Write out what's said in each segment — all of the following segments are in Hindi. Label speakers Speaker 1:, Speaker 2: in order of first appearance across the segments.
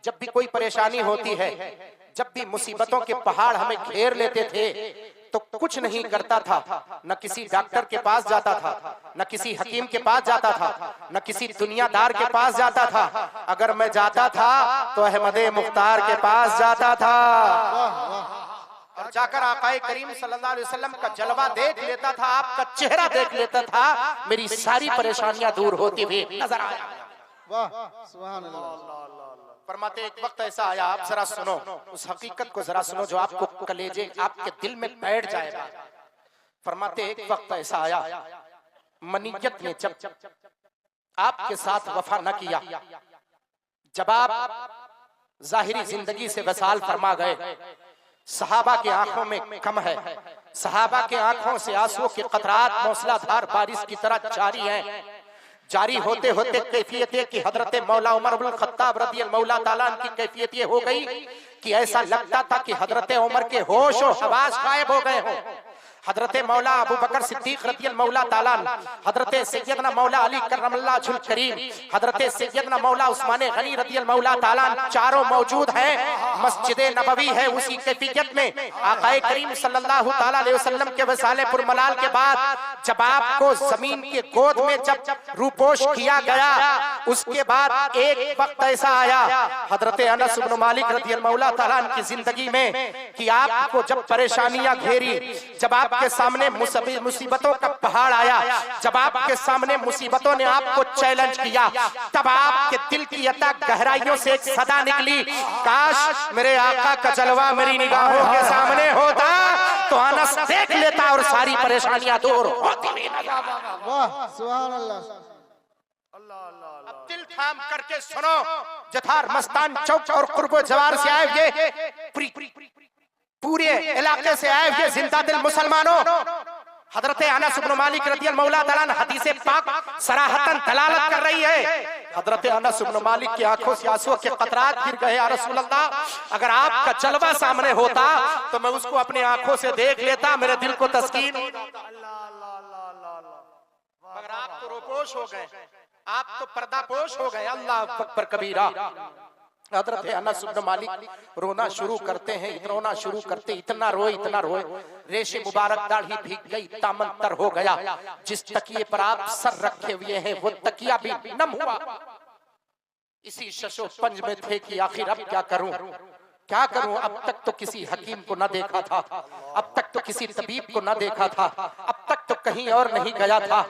Speaker 1: जब भी कोई परेशानी होती है, जब भी मुसीबतों के पहाड़ हमें घेर लेते थे, तो कुछ नहीं करता था, न किसी डॉक्टर के पास जाता था, न किसी हकीम के पास जाता था, न किसी दुनियादार के पास जाता था। अगर मैं जाता था तो अहमदे मुख्तार के पास जाता था और जाकर आकाए करीम सल्लल्लाहु अलैहि वसल्लम का जलवा देख लेता था, आपका चेहरा देख लेता था, मेरी सारी परेशानियां दूर होती हुई नजर आया।
Speaker 2: वाह सुभान अल्लाह।
Speaker 1: फरमाते एक वक्त ऐसा आया, आप जरा सुनो, उस हकीकत को जरा सुनो जो आपको कलेजे आपके दिल में बैठ जाएगा। फरमाते एक वक्त ऐसा आया, मनीयत ने जब आपके साथ वफा न किया, जब आप जाहिरी जिंदगी से वसाल फरमा गए, सहाबा की आंखों में कम है, सहाबा के आंखों से आंसुओं के कतरात मौसलाधार बारिश की तरह जारी हैं। जारी होते होते कैफियत है कि हजरत मौला उमर इब्न खत्ताब रज़ियल्लाहु मौला ताला की कैफियत ये हो गई कि ऐसा लगता था कि हजरत उमर के होश और हवास गायब हो गए हों। हजरत मौला अबू बकर सिद्दीक रज़ियल्लाहु मौला ताला, हजरत सैयदना मौला अली करमल्लाहु वजहुल करीम, हजरत सैयदना मौला उस्मान गनी रज़ियल्लाहु मौला ताला चारों मौजूद हैं। मस्जिद नबवी है, उसी कैफियत में आकाए करीम सल्लल्लाहु ताला अलैहि वसल्लम के वसाले पुरमलाल के बाद जब आपको जमीन के गोद में जब रूपोश किया गया, उसके बाद एक वक्त ऐसा आया हजरत अनस इब्न मालिक रज़ियल्लाहु मौला ताला की जिंदगी में कि आपको जब परेशानियां घेरी, जब आपके सामने मुसीबतों का पहाड़ आया, जब आपके सामने मुसीबतों ने आपको चैलेंज किया, तब आपके दिल की अता गहराइयों से एक सदा निकली, काश मेरे आका का जलवा मेरी निगाहों के सामने होता तो अनस देख लेता और सारी परेशानियां दूर होती।
Speaker 2: वाह सुभान अल्लाह।
Speaker 1: अब दिल थाम करके सुनो, जथार मस्तान चौक और कुर्बो जवार से आए हुए, पूरे इलाके से आए हुए जिंदा दिल मुसलमानों, हजरत अनस इब्न मालिक रज़ियल्लाहु मौला ताला हदीसे पाक सराहतन दलालत कर रही है। हजरत अनस इब्न मालिक की आंखों से आंसुओं के कतरात गिर गए। या रसूल अल्लाह, अगर आपका जलवा सामने होता तो मैं उसको अपनी आंखों से देख लेता, मेरे दिल को तस्कीन होता। मगर आप तो रोपोश हो गए, आप तो पर्दापोश हो गए। अल्लाह अकबर कबीरा। हजरत अनस इब्न मालिक रोना शुरू करते हैं, रोना शुरू करते, इतना रोए, रेशे मुबारक दाढ़ी भीग गई, दामन तर हो गया। जिस तकिए पर आप सर रखे हुए हैं वो तकिया भी नम हुआ। इसी शशो पंज में थे कि आखिर अब क्या करूं, क्या करूं। अब तक तो किसी हकीम को न देखा था, अब तक तो किसी तबीब को न देखा था, अब तक तो कहीं और नहीं गया था,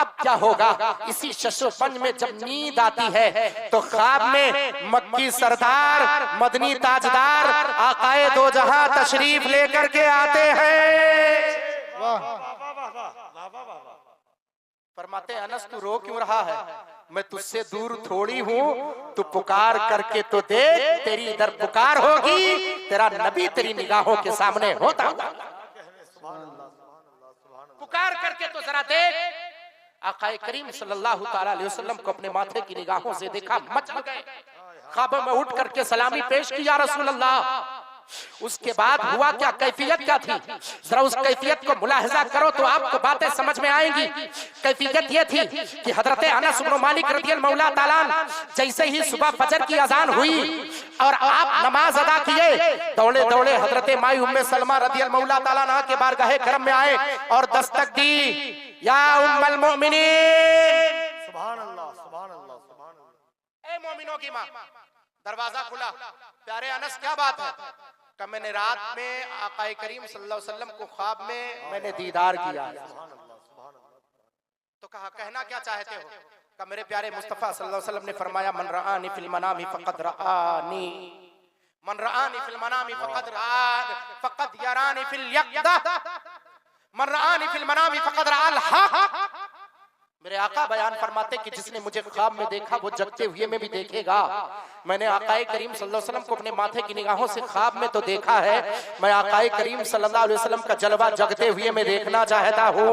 Speaker 1: अब क्या होगा। इसी शशोपंज में जब नींद आती है तो ख्वाब में मक्की सरदार मदनी ताजदार आकाए दो जहां तशरीफ लेकर के आते हैं। फरमाते अनस तू रो क्यों रहा है, मैं तुझसे दूर थोड़ी हूँ, तू पुकार करके तो देख, तेरी इधर पुकार होगी, तेरा नबी तेरी निगाहों के सामने होता होगा। पुकार करके तो जरा देख। आकाए करीम सल्लल्लाहु ताला अलैहि वसल्लम को अपने माथे की निगाहों से देखा, मच गए। ख्वाब में उठ करके सलामी पेश की, या रसूल अल्लाह। उसके बाद हुआ क्या, कैफियत क्या थी, जरा उस कैफियत को मुलाहिजा करो तो आपको बातें समझ में आएंगी। कैफियत ये थी कि हजरत अनस इब्न मालिक रज़ियल्लाहु मौला ताला जैसे ही सुबह फजर की अजान हुई और आप नमाज अदा किए, दौड़े दौड़े हजरत माई उम्मे सलमा रज़ियल्लाहु मौला ताला के बारगाहे करम में आए और दस्तक दी, या उम्मुल मोमिनीन। सुभान अल्लाह, सुभान अल्लाह, सुभान अल्लाह। ए मोमिनों की मां, दरवाजा खुला। प्यारे अनस क्या बात है, कि मैंने रात में आकाए करीम सल्लल्लाहु अलैहि वसल्लम को ख्वाब में मैंने दीदार किया। तो कहा कहना क्या चाहते हो, कि मेरे प्यारे मुस्तफा सल्लल्लाहु अलैहि वसल्लम ने फरमाया, मन रआनी फिल मनामी फक़द रआनी, मन रआनी फिल मनामी फक़द यरानी फिल यक़ज़ा, मन रआनी फिल मनामी फक़द रअल हक़। मेरे आका बयान फरमाते कि जिसने मुझे ख्वाब में देखा वो जगते हुए में भी देखेगा। मैंने आकाए करीम सल्लल्लाहु अलैहि वसल्लम को अपने माथे की निगाहों से ख्वाब में तो देखा है, मैं आकाए करीम सल्लल्लाहु अलैहि वसल्लम का जलवा जगते हुए में देखना चाहता हूँ।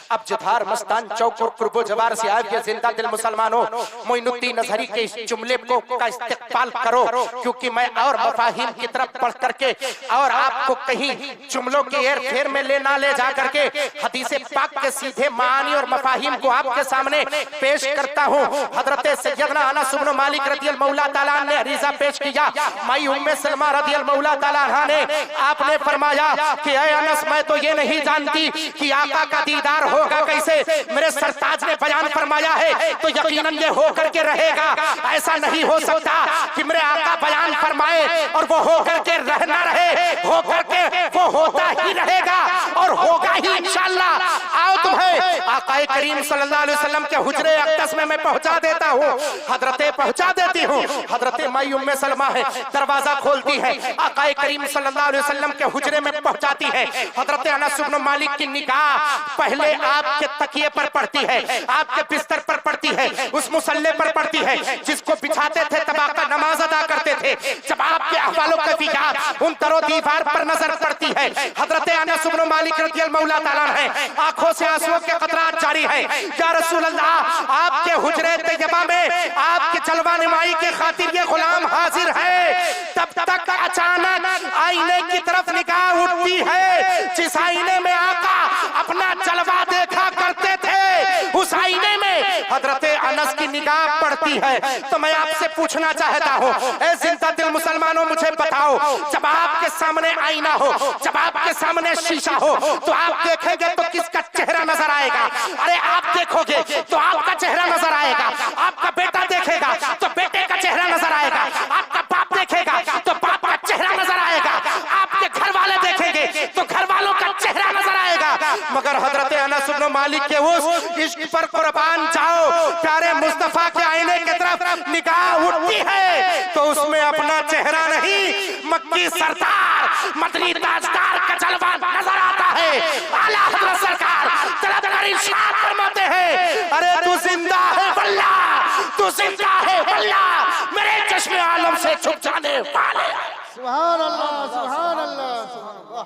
Speaker 1: अब जधार मस्तान चौक और कुर्बो जवार से आए ये जिंदा दिल मुसलमानों, मोइनुद्दीन अजहरी के इस जुमले को का इस्तेमाल करो, क्योंकि मैं और मफाहिम की तरफ पढ़ करके और आपको कहीं जुमलों की एर फेर में ले जा करके हदीस पाक के सीधे मानी और मफाहिम को आपके सामने पेश करता हूँ। हजरत सैयदना अनस इब्न मालिक रदियल्लाहु मौला ताला ने अरीजा पेश किया। माई उम्मे सलमा रदियल्लाहु मौला ताला ने आपने फरमाया कि ऐ अनस, मैं तो ये नहीं जानती कि आका का दीदार होगा कैसे। मेरे सरताज ने बयान फरमाया है तो यकीनन ये होकर के रहेगा। ऐसा नहीं हो सकता कि मेरे आका बयान फरमाए और वो होकर के रह ना रहे, होकर के वो होता ही रहेगा और होगा ही इंशाअल्लाह। आओ तुम्हें आका करीम सल्लल्लाहु अलैहि वसल्लम के हुजरे अक़दस में मैं पहुंचा देता हूँ, हजरते पहुंचा देती हूँ। हजरते माई उम्मे सलमा है, दरवाजा खोलती है, आका करीम सल्लल्लाहु अलैहि वसल्लम के हुजरे में पहुंचाती है। हजरत अनस इब्न मालिक की निगाह पहले आपके तकिए पर पड़ती है, आपके बिस्तर पर पड़ती है, उस मुसल्ले पर पड़ती है जिसको बिछाते थे, तबाका नमाज अदा करते थे। जब आपके अहवालों का कैफियत उन तरो दीवार पर नजर पड़ती है, हजरत अनस इब्न मालिक रज़ियल्लाहु मौला ताला है, आंखों से आंसुओं के कतरात जारी है। या रसूल अल्लाह, आपके हुजरे तैयबा में आपकी जलवा नुमाई के खातिर ये गुलाम हाजिर है। तब तक अचानक आईने की तरफ निगाह उठती है, जिस आईने में आका अपना जलवा देखा करते थे, उस आईने में हजरत अनस की निगाह पड़ती है। तो मैं आपसे पूछना चाहता हूँ, ऐ जिंदा दिल मुसलमानों, मुझे बताओ, जब आपके सामने आईना हो, जब आपके सामने शीशा हो, तो आप देखेंगे तो किसका चेहरा नजर आएगा? अरे आप देखोगे तो आपका चेहरा नजर आएगा, आपका बेटा देखेगा तो बेटे का चेहरा नजर आएगा, आपका बाप देखेगा तो बाप का चेहरा नजर आएगा, आपके घर वाले देखेंगे तो घर वालों का चेहरा नजर आएगा। मगर हजरत अनस इब्न मालिक के उस इश्क पर कुर्बान जाओ, प्यारे मुस्तफा के आईने की तरफ निगाह उठती है तो उसमें अपना चेहरा नहीं, मक्की सरदार मदनी ताजदार का जलवा नजर आता है। आला हजरत सरकार तलब कर इरशाद फरमाते हैं, अरे तू जिंदा है वल्लाह, तू जिंदा है वल्लाह, मेरे चश्मे आलम से छुप जाने वाले।
Speaker 2: सुभान अल्लाह, सुभान अल्लाह, सुभान अल्लाह।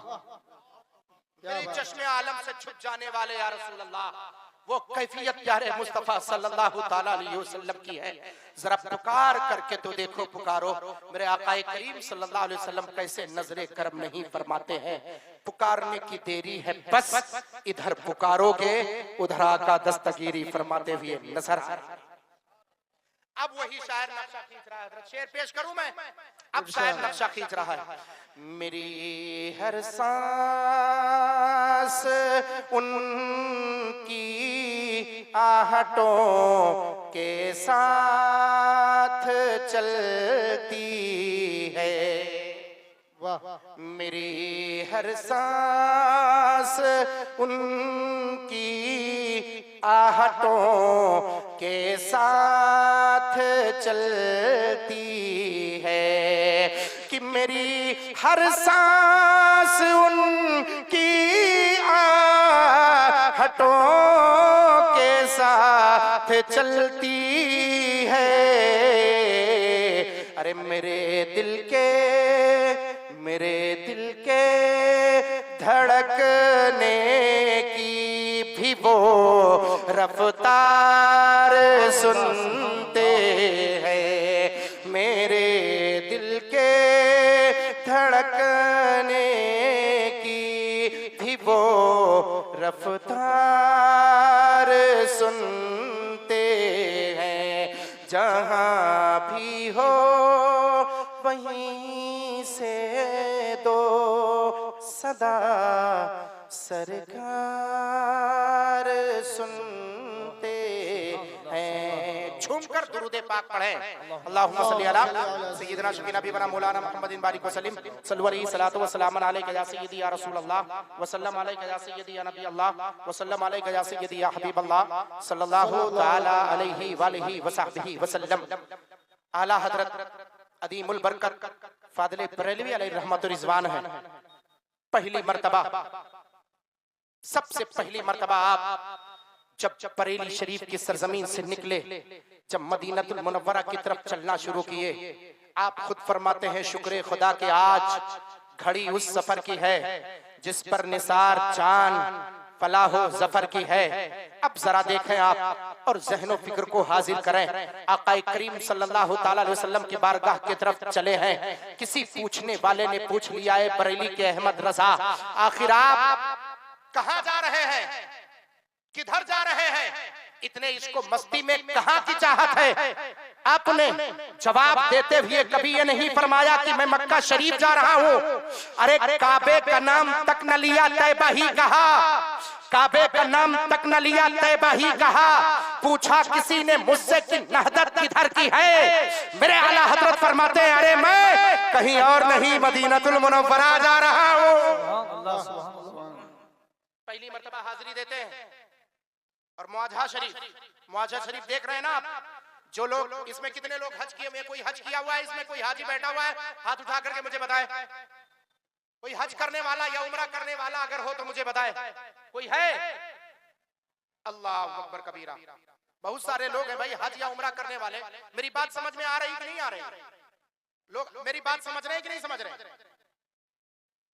Speaker 1: मेरे चश्मे आलम से छुप जाने वाले या रसूल अल्लाह, वो कैफियत प्यारे मुस्तफा सल्लल्लाहु ताला अलैहि वसल्लम की है। जरा पुकार करके तो देखो, पुकारो। मेरे आका करीम सल्लल्लाहु अलैहि वसल्लम कैसे नजरे करम नहीं फरमाते हैं। पुकारने की देरी है बस, इधर पुकारोगे उधर आका दस्तगीरी फरमाते हुए नजर आ रहे। अब वही शायर नक्शा खींच रहा है, शेर पेश करूं मैं। अब शायर नक्शा खींच रहा है, मेरी हर सांस उनकी आहटों के साथ चलती है, मेरी हर सांस उनकी आहटों के साथ चलती है, कि मेरी हर सांस उनकी आहटों के साथ चलती है। अरे मेरे दिल के धड़कने की भी वो रफ्तार सुनते हैं, मेरे दिल के धड़कने की भी वो रफ्तार सुनते हैं। जहाँ भी हो वहीं से दो सदा सरकार सुनते हैं। झूमकर दुरूद पाक पढ़ें। अल्लाहुम्मा सल्ली अला सय्यिदना शफीना बीना मौलाना मुहम्मदिन बारिक वसल्लम सल्लल्लाहु अलैहि सलातो व सलाम अलैका या सय्यदी या रसूल अल्लाह व सल्लम अलैका या सय्यदी या नबी अल्लाह व सल्लम अलैका या सय्यदी या हबीब अल्लाह सल्लल्लाहु तआला अलैहि व आलिहि व सहबिहि वसल्लम। आला हजरत अदीमुल बरकत फादिल बरेलवी अलैहि रहमत रिजवान है। पहली मर्तबा, सबसे पहली मर्तबा आप जब बरेली शरीफ की सरजमीन से निकले, जब मदीनतुल मुनव्वरा की तरफ चलना शुरू किए, आप खुद फरमाते हैं शुक्र खुदा के आज घड़ी उस सफर की है जिस पर निसार चांद फलाह जफर की है। अब जरा देखें आप और ज़हनो फिक्र को हाजिर करें। आका करीम सल्लल्लाहु ताला अलैहि वसल्लम की बारगाह की तरफ चले हैं। किसी पूछने वाले ने पूछ लिया है बरेली के अहमद रजा, आखिर आप कहां जा रहे हैं, किधर जा रहे हैं, इतने इसको मस्ती में कहां की चाहत है? आपने जवाब देते हुए कभी ये नहीं फरमाया कि मैं मक्का शरीफ जा रहा हूं। अरे काबे का नाम तक न लिया, तैबा ही कहा। काबे का नाम तक न लिया, तैबा ही कहा। पूछा किसी ने मुझसे कि नहदत किधर की है? मेरे आला हजरत फरमाते हैं अरे मैं कहीं और नहीं, मदीनतुल मुनव्वरा जा रहा हूं। पहली मर्तबा हाजिरी देते हैं। और मुआजा शरीफ देख रहे हैं ना आप? जो लोग इसमें, कितने लोग हज किए हुए? कोई हज किया हुआ है इसमें? कोई हाजी बैठा हुआ है? हाथ उठा करके मुझे बताए। कोई हज करने वाला या उम्रा करने वाला अगर हो तो मुझे बताए। कोई है? अल्लाह अकबर कबीरा। बहुत सारे लोग हैं भाई हज या उम्रा करने वाले। मेरी बात समझ में आ रही कि नहीं आ रही? लोग मेरी बात समझ रहे हैं कि नहीं समझ रहे?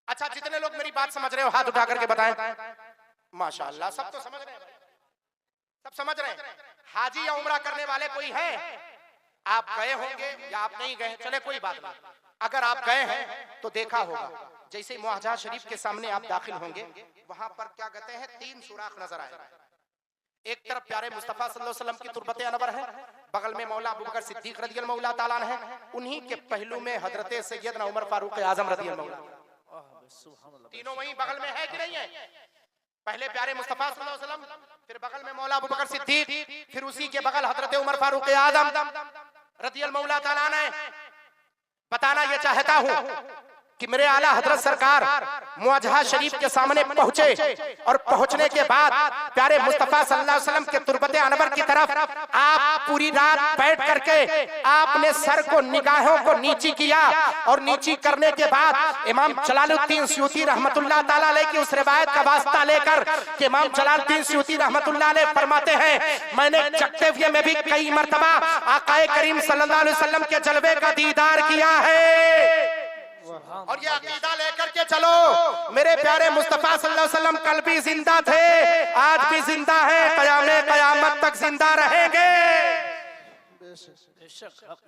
Speaker 1: अच्छा, जितने लोग मेरी बात समझ रहे हो हाथ उठा करके बताएं। माशाअल्लाह, सब तो समझ रहे हैं, सब समझ रहे हैं। हाजी या उम्रा करने वाले कोई है? आप गए होंगे या आप नहीं गए, चले कोई बात नहीं। अगर आप गए हैं तो देखा होगा, जैसे मुआजा शरीफ के सामने आप दाखिल होंगे, वहां पर क्या कहते हैं, 3 सुराख नजर आए। एक तरफ प्यारे मुस्तफा सल्लल्लाहु अलैहि वसल्लम की तुरबत अनवर है, बगल में मौला अबू बकर सिद्दीक रज़ियल्लाहु मौला ताला अन्हु है, उन्हीं के पहलू में हजरत सैयदना उमर फारूक आजम रज़ियल्लाहु अन्हु। तीनों वहीं बगल में है कि नहीं है? पहले प्यारे मुस्तफा सल्लल्लाहु अलैहि वसल्लम, फिर बगल में मौला अबू बकर सिद्दीक, फिर उसी के बगल हजरत उमर फारूक आजम रज़ियल्लाहु मौला ताला अन्हु। बताना ये चाहता हूं कि मेरे आला हजरत सरकार मुआजा शरीफ के सामने पहुंचे और पहुंचने के बाद प्यारे मुस्तफा सल्लल्लाहु अलैहि वसल्लम के तुरबत अनवर की तरफ आप पूरी रात बैठ करके आपने सर को, निगाहों को नीची किया और नीची करने के बाद इमाम जलालुद्दीन सयूती रहमतुल्लाह ताला अलैह की उस रिवायत का वास्ता लेकर कि इमाम जलालुद्दीन सयूती रहमतुल्लाह अलैह फरमाते हैं मैंने जगते हुए में भी कई मर्तबा आका करीम सल्लल्लाहु अलैहि वसल्लम के जलवे का दीदार किया है। और ये अकीदा लेकर के चलो, मेरे प्यारे मुस्तफा सल्लल्लाहु अलैहि वसल्लम कल भी जिंदा थे, आज भी जिंदा है, क़यामत तक जिंदा रहेंगे।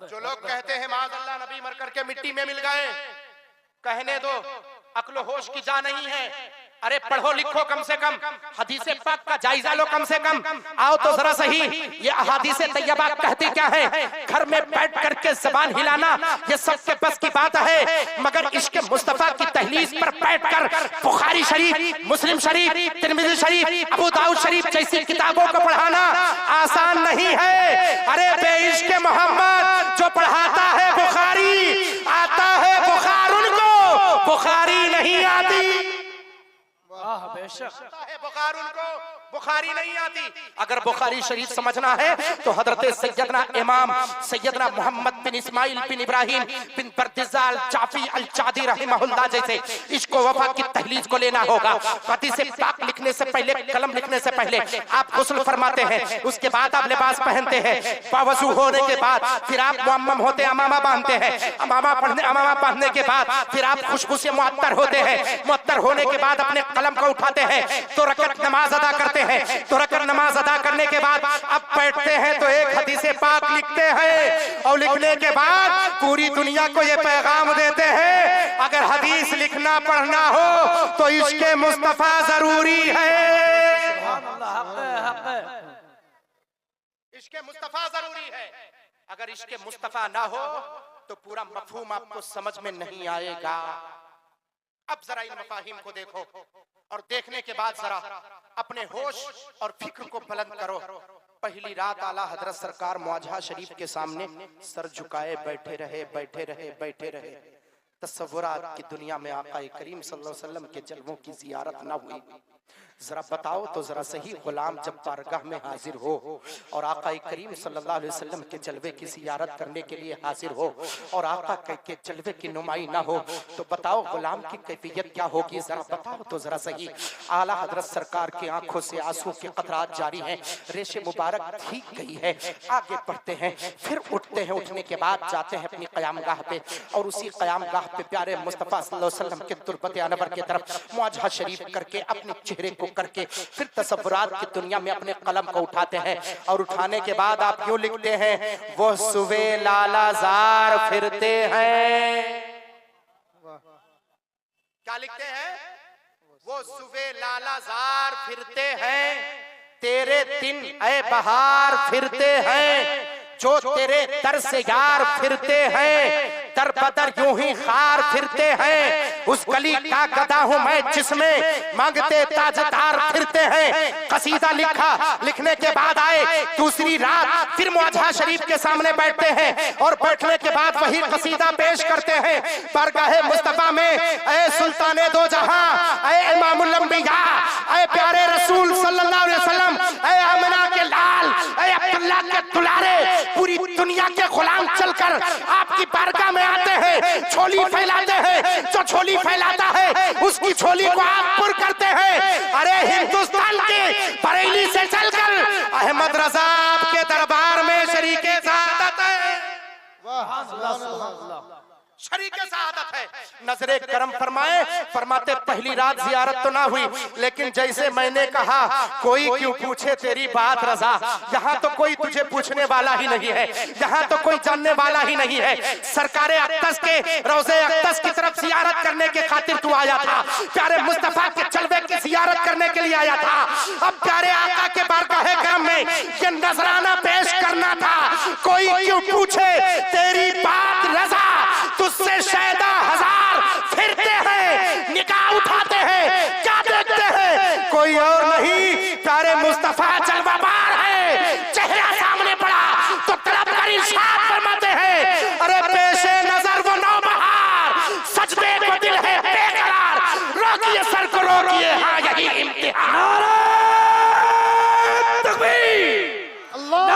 Speaker 1: जो लोग कहते हैं माज़अल्लाह नबी मर करके मिट्टी में मिल गए, कहने दो, अक्ल होश की जा नहीं है। अरे पढ़ो लिखो कम से कम, हदीस पाक का जायजा लो कम से कम। आओ तो जरा सही, ये अहादीस तैयबा कहती क्या है? घर में बैठ करके ज़बान हिलाना ये सबके बस की बात है, मगर इश्क मुस्तफा की तहलीज पर बैठकर बुखारी शरीफ, मुस्लिम शरीफ, तिरमिज़ी शरीफ, अबू दाऊद शरीफ जैसी किताबों को पढ़ाना आसान नहीं है। अरे बेइश्क मोहम्मद जो पढ़ाता है बुखारी, आता है बुखार उनको, बुखारी नहीं आती। बुखार उनको, बुखारी नहीं आती। अगर बुखारी शरीफ समझना है तो हजरत सैयदना इमाम सैयदना मोहम्मद बिन इस्माइल बिन इब्राहिम बिन बर्दिजाल चाफी अल चादी रहमहुल्लाह जैसे इसको वफा की तहलीज को लेना होगा। हदीस पाक लिखने से पहले, कलम लिखने से पहले आप गुस्ल फरमाते हैं, उसके बाद आप लिबास पहनते हैं, बावजू होने के बाद फिर आप मुअम्मम होते, अमामा बांधते हैं, अमामा बांधने के बाद फिर आप खुशबू से मुअत्तर होते हैं, मुअत्तर होने के बाद अपने कलम को उठाते हैं, 2 रकअत नमाज अदा करते हैं, 2 रकअत नमाज अदा करने के बाद अब बैठते हैं तो एक हदीस पाक लिखते हैं और लिखने के बाद पूरी दुनिया को ये पैगाम देते हैं अगर हदीस लिखना पढ़ना हो तो इश्क़े मुस्तफा जरूरी है। इश्क़े मुस्तफा जरूरी है। अगर इश्क़े मुस्तफा ना हो तो पूरा मफहूम आपको समझ में नहीं आएगा। अब जरा इन मफाहिम को देखो और देखने के बाद जरा अपने होश और फिक्र को बुलंद करो। पहली रात आला हजरत सरकार मुआजा शरीफ के सामने सर झुकाए बैठे रहे। तसव्वुरात की दुनिया में आका करीम सल्लल्लाहु अलैहि वसल्लम के जलवों की जियारत ना हुई। जरा बताओ तो जरा सही, गुलाम जब बारगाह में हाजिर हो और आका करीम सल्लल्लाहु अलैहि वसल्लम के जलवे की जियारत करने के लिए हाजिर हो और आका के जलवे की नुमाई ना हो तो बताओ गुलाम की कैफियत क्या होगी? जरा बताओ तो जरा सही। आला हजरत सरकार की आंखों से आंसू के कतरात जारी हैं, रेशे मुबारक भीग गई है। आगे बढ़ते हैं, फिर उठते हैं, उठने के बाद जाते हैं अपनी क़यामगाह पे और उसी क़यामगाह पे प्यारे मुस्तफा सल्लल्लाहु अलैहि वसल्लम के तुरबत अनवर की तरफ मुआजा शरीफ करके अपने चेहरे को करके फिर तसव्वुरात की दुनिया में अपने कलम को उठाते हैं और उठाने के बाद आप यूं लिखते हैं, वो सुबह लालाजार फिरते हैं। क्या लिखते हैं? वो सुबह लालाजार फिरते हैं, तेरे दिन ऐ बहार फिरते हैं, जो तेरे दर से यार फिरते हैं, दर बदर यूं ही खार फिरते हैं, उस गली का गदा हूं मैं जिसमें मांगते ताजदार फिरते हैं। कसीदा लिखा, लिखने के बाद आए दूसरी रात फिर मुआजा शरीफ के सामने बैठते हैं और बैठने के बाद वही कसीदा पेश करते हैं। बारगाहे मुस्तफा में ऐ सुल्ताने दो जहां, ऐ इमामुल अंबिया, ऐ प्यारे रसूल सल्लल्लाहु अलैहि वसल्लम, ऐ आमिना के लाल, ऐ अब्दुल्ला के दुलारे, पूरी दुनिया के गुलाम चलकर आपकी बारगाह में आते हैं, झोली फैलाते हैं, जो झोली फैलाता है उसकी झोली को आप पुर करते हैं। अरे हिंदुस्तान के बरेली से चलकर अहमद रजा आपके दरबार में शरीके सादत है।
Speaker 2: वाह, सुभान अल्लाह।
Speaker 1: शरीके सादत है। नजरे करम फरमाए, फरमाते पहली रात जियारत तो ना हुई, लेकिन जैसे मैंने कहा कोई क्यों पूछे तेरी बात रजा, यहाँ तो कोई तुझे पूछने वाला ही नहीं है, यहाँ तो कोई जानने वाला ही नहीं है। सरकारे अक्तस के रोजे अक्तस की तरफ जियारत करने के खातिर तू आया था, प्यारे मुस्तफा के चलवे की जियारत करने के लिए आया था। अब प्यारे आका के बारगाहे करम में ये नजराना पेश करना था, कोई क्यों पूछे तेरी बात रजा, तुझसे शायदा हजार फिरते हैं, निगाह उठाते हैं, क्या देखते हैं, कोई और नहीं प्यारे मुस्तफा जलवाबार है। चेहरा सामने पड़ा तो तलब कर इरशाद फरमाते हैं, अरे पेशे नजर वो नौबहार, सजदे को दिल है बेकरार, रोकिए सर को रोकिए, हाँ यही इम्तिहान। तकबीर,
Speaker 2: अल्लाह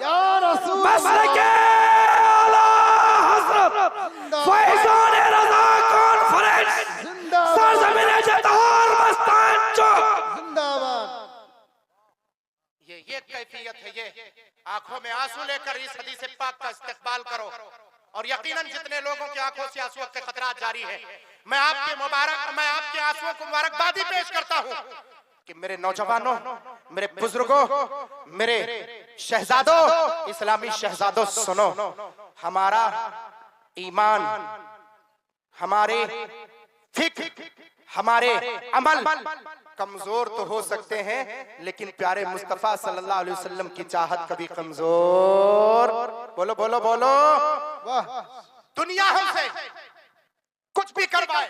Speaker 2: या रसूल अल्लाह।
Speaker 3: फैज़ान रज़ा कॉन्फ्रेंस सरज़मीन जतार मस्तान चौक
Speaker 2: जिंदाबाद।
Speaker 1: ये कैफियत है, ये आंखों में आंसू लेकर इस हदीस पाक का इस्तेक़बाल करो। और यकीनन जितने लोगों की आंखों से आंसुओं के खतरात जारी है, मैं आपके आंसुओं को मुबारकबादी पेश करता हूँ कि मेरे नौजवानों, मेरे बुजुर्गों, मेरे शहजादों, इस्लामी शहजादों, सुनो, हमारा ईमान, हमारे फिक्र, हमारे अमल कमजोर तो हो सकते हैं, लेकिन प्यारे मुस्तफा सल्लल्लाहु अलैहि वसल्लम की चाहत कभी कमजोर, बोलो बोलो बोलो,
Speaker 2: वाह।
Speaker 1: दुनिया हमसे कुछ भी करवाए,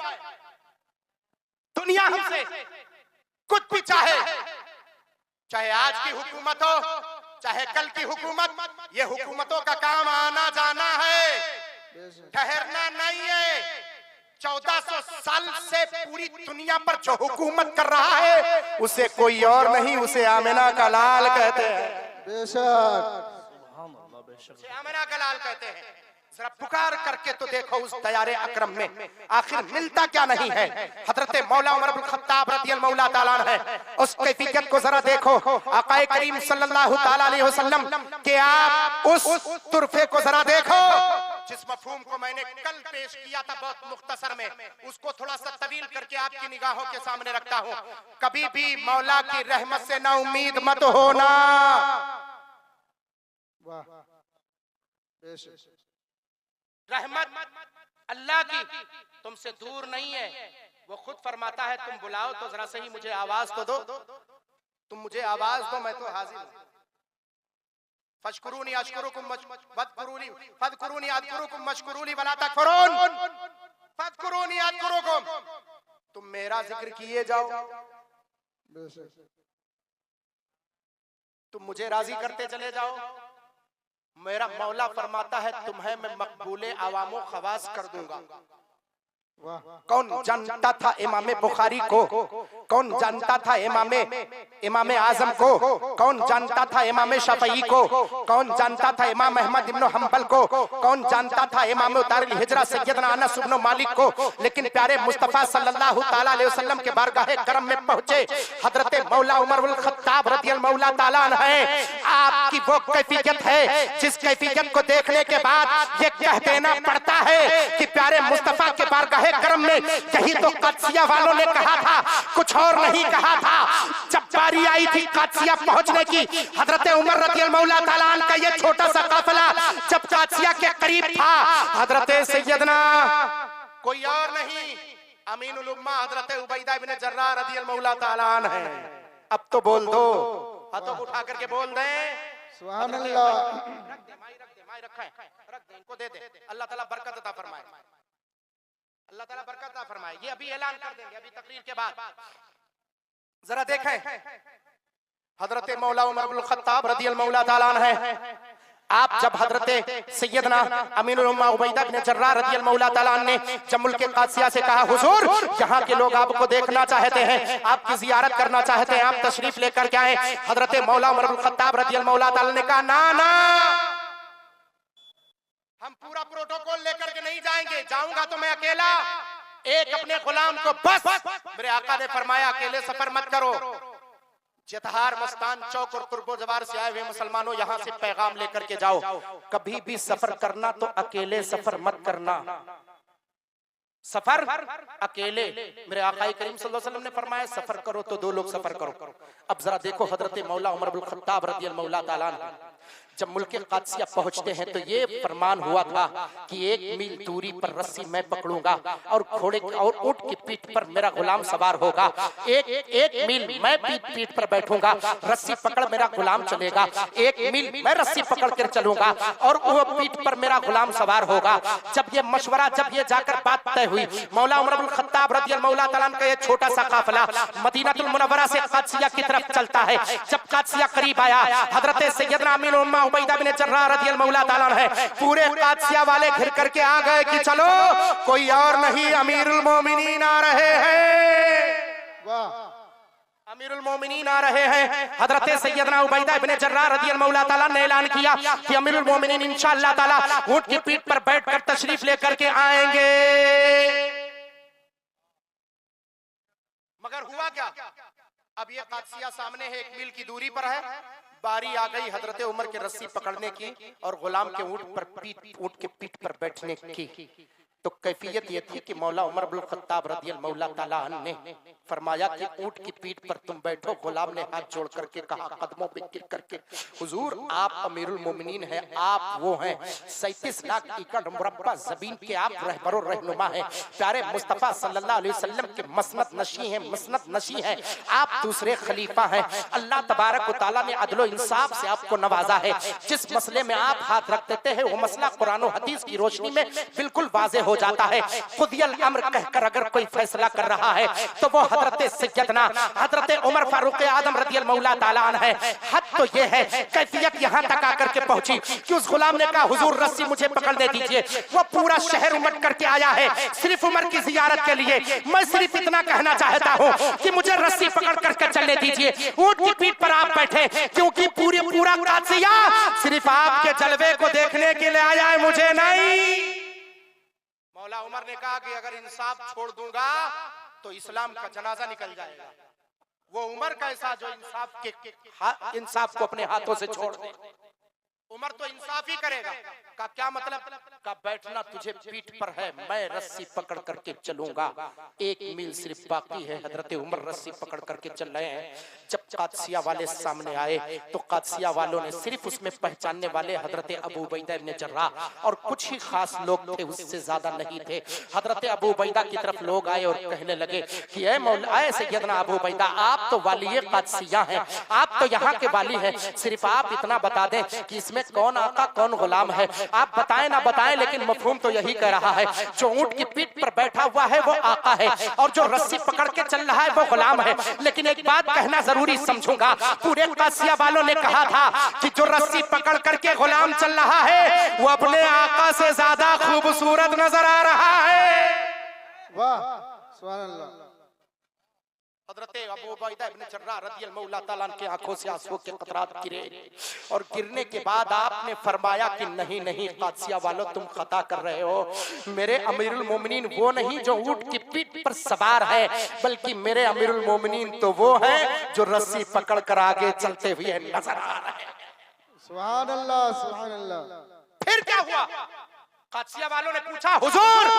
Speaker 1: दुनिया हमसे कुछ भी चाहे, चाहे आज की हुकूमत हो, चाहे कल की हुकूमत, ये हुकूमतों का काम आना जाना है, ठहरना नहीं है। 1400 साल से पूरी दुनिया पर जो हुकूमत कर रहा है उसे कोई और नहीं, उसे आमिना का लाल कहते हैं।
Speaker 2: बेशक
Speaker 1: उसे आमिना का लाल कहते हैं। जरा पुकार करके तो देखो उस तैयारे अकरम में आखिर मिलता क्या नहीं है। हजरत मौला उमर इब्न खत्ताब रज़ियल्लाहु मौला ताला है, उस कैफियत को जरा देखो। आकाए करीम सल्लल्लाहु ताला अलैहि वसल्लम के आप उस तुरफे को जरा देखो, जिस मफहूम को मैंने कल पेश किया था बहुत मुख्तसर में, उसको थोड़ा सा तवील करके आपकी निगाहों के सामने रखता हूँ। कभी भी मौला की रहमत से ना उम्मीद मत होना।
Speaker 2: वाह, बेशक
Speaker 1: रहमत अल्लाह की तुमसे दूर नहीं है। वो खुद फरमाता है, तुम बुलाओ तो जरा सही मुझे आवाज तो दो, तुम मुझे आवाज दो, मैं तो हाजिर हूं। फशकुरूनी अशकुरुकुम वदकुरूनी फदकुरूनी अदकुरुकुम मशकुरूनी वला तकफुरून फदकुरूनी अदकुरुकुम। तुम मेरा जिक्र किए जाओ,
Speaker 2: बेशक
Speaker 1: तुम मुझे राजी करते चले जाओ। मेरा मौला फरमाता है, तुम्हें मैं मकबूले अवामो खवास कर दूंगा।
Speaker 2: वाह।
Speaker 1: कौन जानता था इमाम बुखारी को, कौन जानता था इमाम आजम को, कौन जानता था इमाम शफई को, कौन जानता था इमाम अहमद इब्न हंबल को, कौन जानता था इमाम दारुल हिजरा सैयदना अनस इब्न मालिक को। लेकिन प्यारे मुस्तफा सल्लल्लाहु ताला अलैहि वसल्लम के बारगाहे करम में पहुंचे हजरत मौला उमर इब्न खत्ताब रज़ियल्लाहु मौला ताला अन्हु है। आपकी वो कैफियत है जिस कैफियत को देखने के बाद ये कह देना पड़ता है कि प्यारे मुस्तफा के बारगाहे करम में, यही तो कादसिया वालों ने कहा था, कुछ और नहीं कहा था। जब बारी आई थी कादसिया पहुंचने की, हजरत उमर रज़ियल्लाहु मौला ताला अन्हु का ये छोटा सा काफिला जब कादसिया के करीब था, हजरत सैयदना कोई और नहीं, अमीनुल उम्मा हजरत उबैदा इब्न जर्राह रज़ियल्लाहु मौला ताला अन्हु है। अब तो बोल दो, हाथों उठा करके बोल दे
Speaker 2: सुभान अल्लाह।
Speaker 1: रख दे माई रखा है, रख दे, इनको दे दे। अल्लाह ताला बरकत अता फरमाए, अल्लाह ताला बरकत अता फरमाए। ये अभी ऐलान कर देंगे, अभी तकरीर के बाद। जरा देखें, हजरत मौला उमर इब्नुल खत्ताब रज़ियल्लाहु मौला ताला अन्हु है। आप जब हजरत सैयदना अमीनुल उम्मा उबैदा इब्न जर्राह रज़ियल्लाहु मौला ताला अन्हु ने जब मुल्क कादसिया से कहा, हुजूर यहाँ के लोग आपको देखना चाहते हैं, आपकी जियारत करना चाहते हैं, आप तशरीफ लेकर के आए। हजरत मौला उमर इब्नुल खत्ताब रज़ियल्लाहु मौला ताला ने कहा, ना ना, हम पूरा प्रोटोकॉल लेकर के नहीं जाएंगे, जाऊंगा तो मैं अकेला, एक अपने गुलाम को बस। मेरे आका ने फरमाया, अकेले सफर मत करो। जतहार मस्तान चौक और तुर्बो जवार से आए हुए मुसलमानों, यहाँ से पैगाम लेकर के जाओ, कभी भी सफर करना तो अकेले सफर मत करना, सफर अकेले। मेरे आका करीम सल्लल्लाहु अलैहि वसल्लम ने फरमाया, सफर करो तो दो लोग सफर करो। अब जरा देखो, हजरत मौला उमर इब्नुल खत्ताब रज़ियल्लाहु मौला ताला अन्हु जब मुल्क कादसिया पहुंचते हैं तो ये फरमान हुआ था कि 1 मील दूरी पर रस्सी मैं पकड़ूंगा और घोड़े और ऊंट की पीठ पर मेरा गुलाम सवार होगा। एक मील मैं पीठ पर बैठूंगा, रस्सी पकड़ मेरा गुलाम चलेगा, 1 मील मैं रस्सी पकड़ कर चलूंगा और वो पीठ पर मेरा गुलाम सवार होगा। जब ये मशवरा, जब ये जाकर बात तय हुई, मौला उमर इब्नुल खत्ताब रज़ियल्लाहु मौला ताला अन्हु का ये छोटा सा काफिला मदीनातुल मुनव्वरा से कादसिया की तरफ चलता है। जब कादसिया करीब आया, हजरत सैयदना अमीनुल उम्मा उबैदा बिन जर्राह रज़ियल्लाहु मौला ताला अन्हु है, पूरे कादसिया वाले घिर करके आ गए कि चलो, कोई और नहीं, अमीरुल मोमिनीन आ रहे हैं। वाह, अमीरुल मोमिनीन आ रहे हैं। हजरत सैयदना उबैदा बिन जर्राह रज़ियल्लाहु मौला ताला ने ऐलान किया कि अमीरुल मोमिनीन इंशाअल्लाह ताला ऊंट की पीठ पर बैठकर तशरीफ लेकर के आएंगे। मगर हुआ क्या, अब ये कादसिया सामने है, 1 मील की दूरी पर है। बारी आ गई हजरत उमर के रस्सी पकड़ने की और गुलाम के ऊंट के पीठ पर बैठने की। तो कैफियत ये थी कि मौला उमर इब्नुल खत्ताब रज़ियल्लाहु मौला ताला अन्हु ने फरमाया कि ऊंट की पीठ पर तुम बैठो। गुलाम ने हाथ जोड़ करके कहा, कदमों पे गिर करके, हुजूर आप अमीरुल मोमिनीन हैं, आप वो हैं, 37 लाख एकड़ मुरब्बा जमीन के आप रहबरो रहनुमा हैं, प्यारे मुस्तफा सल्लल्लाहु अलैहि वसल्लम के मसनद नशी हैं, मसनद नशी हैं, आप दूसरे खलीफा हैं। अल्लाह तबारक व तआला ने अदल व इंसाफ से आपको नवाजा है। जिस मसले में आप हाथ रख देते हैं वो मसला कुरान और हदीस की रोशनी में बिल्कुल वाज़ेह हो जाता है। खुदियल अम्र कहकर अगर कोई फैसला कर रहा है तो वो हजरत सैयदना हजरत उमर फारूक आदम रज़ियल्लाहु मौला ताला अन्हु है। हद तो ये है, कैफियत यहाँ तक आकर के पहुंची कि उस गुलाम ने कहा, हुजूर रस्सी मुझे पकड़ने दीजिए। वो पूरा शहर उमड़ करके आया है सिर्फ उमर की जियारत के लिए। मैं सिर्फ इतना कहना चाहता हूँ कि मुझे रस्सी पकड़ करके चलने दीजिए, ऊंट की पीठ पर आप बैठे, क्योंकि पूरा कादसिया सिर्फ आपके जलवे को देखने के लिए आया है, मुझे नहीं। मौला उमर ने कहा कि अगर इंसाफ छोड़ दूंगा तो इस्लाम का जनाजा निकल जाएगा। वो उमर कैसा जो इंसाफ को अपने हाथों से छोड़ दे। उमर तो इंसाफ ही करेगा। का क्या मतलब, का बैठना तुझे पीठ पर है, मैं रस्सी पकड़ करके चलूंगा, 1 मील सिर्फ बाकी है। हजरत उमर रस्सी पकड़ करके चल रहे हैं। जब कादसिया वाले सामने आए तो कादसिया वालों ने सिर्फ उसमें पहचानने वाले हजरत अबू उबैदा इब्न जर्राह और कुछ ही खास लोग थे, उससे ज्यादा नहीं थे। हजरत अबू उबैदा की तरफ लोग आए और कहने लगे कि ऐ मौला, ऐ सैयदना अबू उबैदा, आप तो वाली कादसिया हैं, आप तो यहाँ के वाली हैं, सिर्फ आप इतना बता दें कि इसमें कौन आका कौन गुलाम है। आप बताएं ना बताएं, लेकिन मफहूम तो यही कह रहा है, जो ऊंट की पीठ पर बैठा हुआ है वो आका है और जो रस्सी पकड़ के चल रहा है वो गुलाम है। लेकिन एक बात कहना जरूरी समझूंगा, पूरे कादसिया वालों ने कहा था कि जो रस्सी पकड़ करके गुलाम चल रहा है वो अपने आका से ज्यादा खूबसूरत नजर आ रहा है।
Speaker 2: वाह, सुभान अल्लाह।
Speaker 1: हजरत अबू उबैदा इब्न जर्राह रज़ियल्लाहु मौला ताला अन्हु की आंखों से आंसू के कतरात गिरे और गिरने के बाद आपने फरमाया कि नहीं नहीं कादसिया वालों, तुम खता कर रहे हो। मेरे अमीरुल मोमिनीन वो नहीं जो ऊंट की पीठ पर सवार है, बल्कि मेरे अमीरुल मोमिनीन तो वो है जो रस्सी पकड़ कर आगे चलते हुए नजर आ रहे हैं।
Speaker 2: सुभान अल्लाह, सुभान अल्लाह।
Speaker 1: फिर क्या हुआ, कादसिया वालों ने पूछा, हुजूर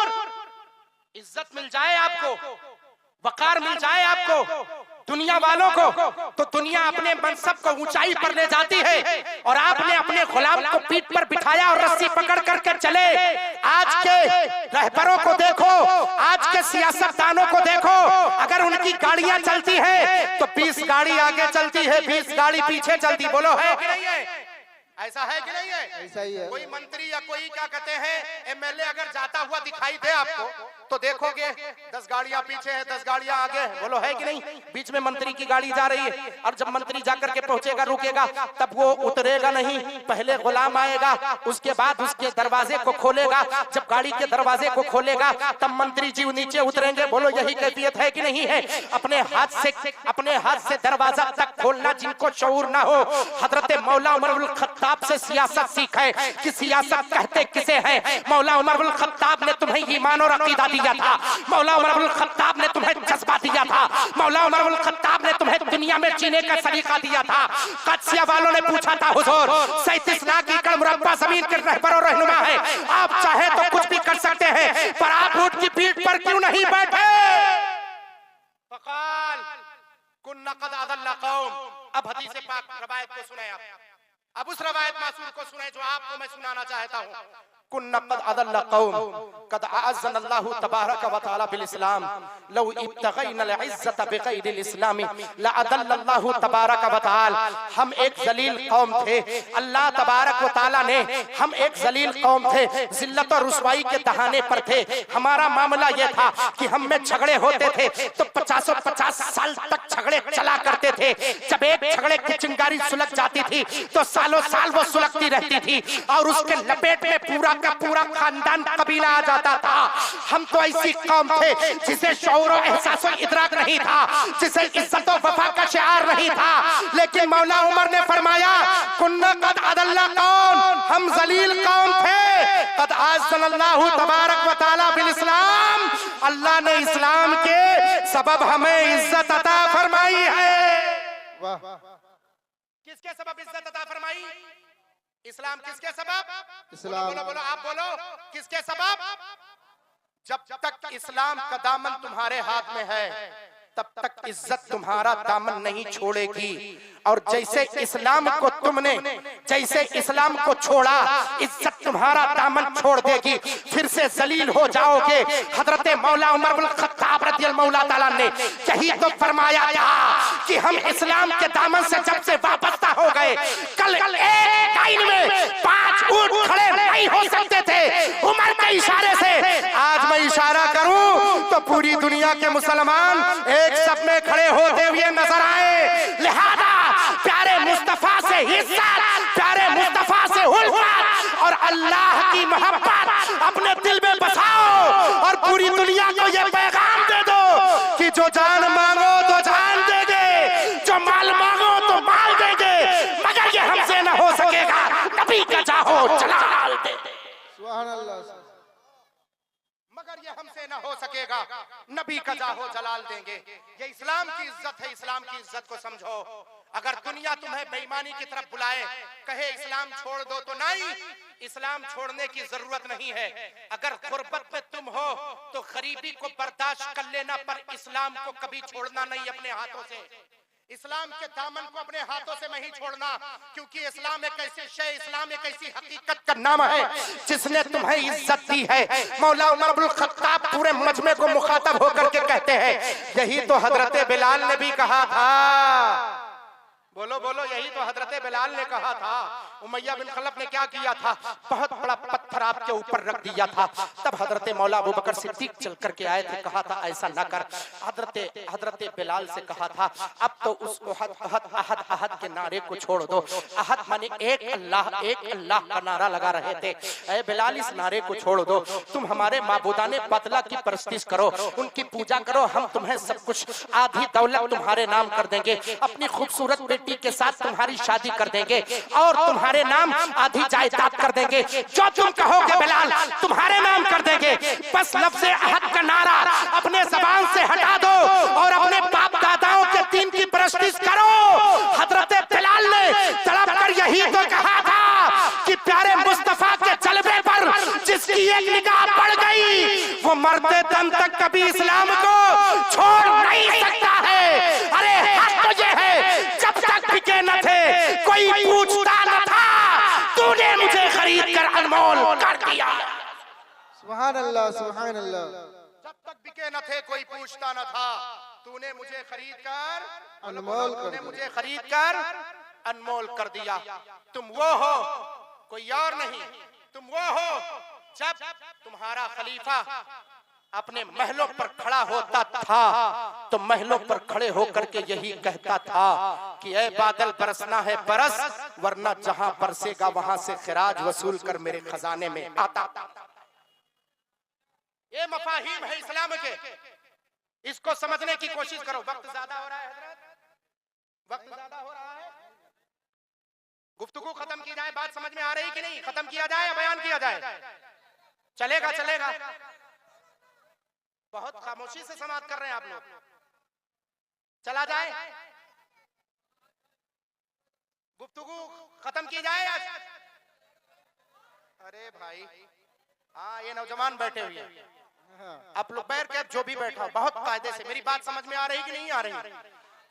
Speaker 1: इज्जत मिल जाए आपको, वकार मिल जाए आपको दुनिया वालों को, तो दुनिया अपने मनसब को ऊंचाई पर ले जाती है। और आपने अपने गुलाम को पीठ पर बिठाया और रस्सी पकड़ करके चले। आज के रहबरों को देखो, आज के सियासतदानों को देखो, अगर उनकी गाड़ियां चलती है तो 20 गाड़ी आगे चलती है, 20 गाड़ी पीछे चलती। बोलो है कि नहीं है? ऐसा है कि नहीं है?
Speaker 2: ऐसा ही है।
Speaker 1: कोई मंत्री या कोई क्या कहते हैं एमएलए अगर जाता हुआ दिखाई दे आपको तो देखोगे 10 गाड़ियां पीछे है, 10 गाड़ियां आगे है। बोलो है कि नहीं? बीच में मंत्री की गाड़ी जा रही है और जब मंत्री जाकर के पहुंचेगा, रुकेगा, तब वो उतरेगा नहीं, पहले गुलाम आएगा, उसके बाद उसके दरवाजे को खोलेगा। जब गाड़ी के दरवाजे को खोलेगा तब मंत्री जी नीचे उतरेंगे। बोलो यही कैफियत है कि नहीं है? अपने हाथ से दरवाजा तक खोलना जिनको शऊर ना हो। हजरत मौला उमर इब्नुल खत्ताब से सियासत सीखे कि सियासत कहते किसे है। मौला उमर इब्नुल खत्ताब ने तुम्हें ईमान और अकीदा दिया था, मौला उमर इब्नुल खत्ताब ने तुम्हें जज्बा दिया था, मौला उमर इब्नुल खत्ताब ने तुम्हें दुनिया में जीने का सलीका दिया था। कदसिया वालों ने पूछा था, हुजूर 37 लाख एकड़ मुरब्बा जमीन के रहबर और रहनुमा है, आप चाहे तो कुछ भी कर सकते हैं, पर आप ऊंट की पीठ पर क्यों नहीं बैठे? फकाल कुन्ना कद अदल्ला कौम। अब हदीस पाक रवायत को सुने आप, अब उस रवायत मासूर को सुने जो आपको मैं सुनाना चाहता हूँ। कुन्ना कद अदल्ला कौम कद अअज़्ज़ना अल्लाहु तबारक व तआला बिल इस्लाम लौ इब्तगैना अल इज़्ज़त बिगैर अल इस्लाम ला अदल्ला अल्लाहु तबारक व तआला। हम एक जलील कौम थे, अल्लाह तबारक व तआला ने, हम एक जलील कौम थे, जिल्लत और रुसवाई के दहाने पर थे। हमारा मामला यह था कि हम में झगड़े होते थे तो 50 साल तक झगड़े चला करते थे। जब एक झगड़े की चिंगारी सुलग जाती थी तो सालों साल वो सुलगती रहती थी और उसके लपेट में पूरा का पूरा खानदान कबीला आ जाता था। हम तो ऐसी कौम थे जिसे शऊर और एहसास और इदराक नहीं था, जिसे इज्जत और वफा का शिआर नहीं था। लेकिन मौला उमर ने फरमाया कुन्ना कद अदल्ला कौम, हम जलील कौम थे, कद अअज़्ज़नल्लाहु तबारक व तआला बिल इस्लाम, अल्लाह ने इस्लाम के सबब हमें इज्जत अता फरमाई है।
Speaker 2: वाह।
Speaker 1: किसके सबब इज्जत अता फरमाई? इस्लाम किसके सबब?
Speaker 2: इस्लाम।
Speaker 1: बोलो बोलो आप बोलो, किसके सबब? जब तक इस्लाम का दामन तुम्हारे हाथ में है तब तक इज्जत तुम्हारा दामन नहीं छोड़ेगी। और जैसे इस्लाम को तुमने, जैसे इस्लाम को छोड़ा, इज्जत तुम्हारा दामन छोड़ देगी, फिर से जलील हो जाओगे। हजरत मौला उमर इब्नुल खत्ताब रज़ियल्लाहु ताला ने यही तो फरमाया था कि हम इस्लाम के दामन से जब से वाबस्ता हो गए, कल एक टाइम में 5 ऊंट खड़े नहीं हो सकते थे उमर के इशारे से। आज मैं इशारा करूं तो पूरी दुनिया के मुसलमान एक सब में खड़े होते हुए नजर आए। लिहाजा प्यारे मुस्तफा से इज्जत, प्यारे मुस्तफा से उल्फत और अल्लाह की मोहब्बत अपने दिल में बसाओ और पूरी दुनिया को ये पैगाम दे दो कि जो जान मांगो तो जान देंगे, जो माल मांगो तो माल देंगे, मगर ये हमसे न हो सकेगा, नबी का चाहो जलाल दे दे।
Speaker 2: सुभान अल्लाह।
Speaker 1: मगर ये हमसे ना हो सकेगा, नबी का जाहो जलाल देंगे। ये इस्लाम की इज्जत है, इस्लाम की इज्जत को समझो। अगर दुनिया तुम्हें बेईमानी की तरफ बुलाए, कहे इस्लाम छोड़ दो, तो नहीं, इस्लाम छोड़ने की जरूरत नहीं है। अगर गुर्बत में तुम हो तो गरीबी को बर्दाश्त कर लेना, पर इस्लाम को कभी छोड़ना नहीं अपने हाथों से। इस्लाम के दामन को अपने हाथों से नहीं छोड़ना, क्योंकि इस्लाम एक ऐसी शय, इस्लाम एक ऐसी हकीकत का नाम है जिसने तुम्हें इज्जत दी है। मौला उमर इब्नुल खत्ताब पूरे मजमे को मुखातब होकर के कहते हैं, यही तो हजरत बिलाल ने भी कहा था। बोलो बोलो, यही तो हजरत बिलाल ने कहा था। उमैया बिन खलफ ने क्या किया था? बहुत बड़ा पत्थर आपके ऊपर रख दिया था। तब हजरत मौला अबू बकर सिद्दीक चल करके आए थे, कहा था ऐसा न कर। हजरत बिलाल से कहा था अब तो उस अहद के नारे को छोड़ दो। अहद माने एक अल्लाह का नारा लगा रहे थे। ऐ बिलाल, इस नारे को छोड़ दो, तुम हमारे माबूदाने बतला की परस्तिश करो, उनकी पूजा करो, हम तुम्हें सब कुछ, आधी दौलत तुम्हारे नाम कर देंगे, अपनी खूबसूरत बेटी के साथ तुम्हारी शादी कर देंगे और तुम्हारे नाम आधी जायदाद कर देंगे। जो तुम कहोगे बिलाल तुम्हारे नाम कर देंगे। बस लफ्ज़ अहद का नारा अपने ज़बान से हटा दो और अपने बाप दादाओं के दीन की परस्तिश करो। हजरत बिलाल ने तड़प कर यही तो कहा था कि प्यारे मुस्तफा के जलवे पर जिसकी एक निगाह पड़ गई वो मरते दम तक कभी इस्लाम को छोड़ नहीं सकता है। अरे हक तो ये है, जब तक बिके न थे कोई पूछता न था, तूने मुझे खरीद कर अनमोल कर दिया।
Speaker 2: सुभान अल्लाह, सुभान अल्लाह।
Speaker 1: जब तक बिके न थे कोई पूछता न था, तूने मुझे खरीद कर
Speaker 2: अनमोल कर
Speaker 1: तूने
Speaker 2: दिया।
Speaker 1: मुझे खरीद कर अनमोल कर दिया। तुम वो हो, कोई और नहीं। तुम वो हो जब तुम्हारा खलीफा अपने महलों पर खड़ा होता था तो महलों पर खड़े होकर के यही कहता था कि ऐ बादल बरसना है बरस, वरना जहां बरसेगा वहां से खिराज वसूल कर मेरे खजाने में आता। ये मफाहिम है इस्लाम के, इसको समझने की कोशिश करो। वक्त ज्यादा हो रहा है हजरत, वक्त ज्यादा हो रहा है। गुफ्तगू खत्म की जाए, बात समझ में आ रही कि नहीं? खत्म किया जाए या बयान किया जाए? चलेगा चलेगा। बहुत खामोशी से समाप्त कर रहे हैं आप लोग। चला जाए, गुफ्तगू खत्म की जाए आज। अरे भाई, हाँ ये नौजवान बैठे हुए हैं, आप लोग बैठ के जो भी बैठा बहुत कायदे से। मेरी बात समझ में आ रही कि नहीं आ रही?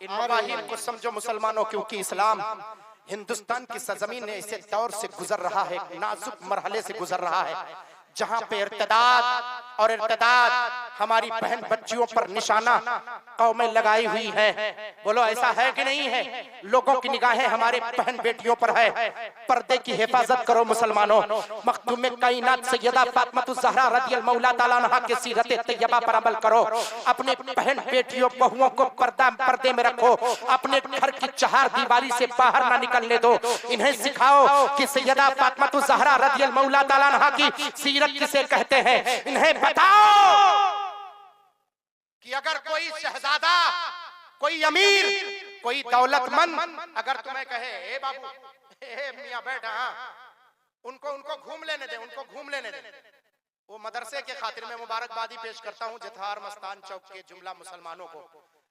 Speaker 1: इन मफाहिम को समझो मुसलमानों, क्योंकि इस्लाम हिंदुस्तान की सरजमीन ने ऐसे दौर से गुजर रहा है, नाजुक मरहले से गुजर रहा है, जहां पे इर्तिदाद और इर्तिदाद हमारी बहन बच्चियों पर निशाना कौमें लगाई हुई है। बोलो ऐसा है कि नहीं है? लोगों की निगाहें हमारे बहन बेटियों पर है। पर्दे की हिफाजत करो मुसलमानों। मखदूम कायनात सैयदा फातिमा ज़हरा रज़ियल्लाहु मौला ताला अन्हा के सीरत तैयबा पर अमल करो। अपने बहन बेटियों बहुओं को पर्दे में रखो। अपने घर की चार दीवारी से बाहर ना निकलने दो। इन्हें सिखाओ कि सैयदा फातिमा ज़हरा रज़ियल्लाहु मौला ताला अन्हा की सीरत किसे कहते हैं। इन्हें बताओ कि अगर कोई शहजादा, कोई अमीर, कोई दौलतमंद अगर तुम्हें कहे ए बाबू, ए मियां बैठा, उनको घूम लेने दे, उनको घूम लेने दे। वो मदरसे के खातिर में मुबारकबादी पेश करता हूँ जथार मस्तान चौक के जुमला मुसलमानों को।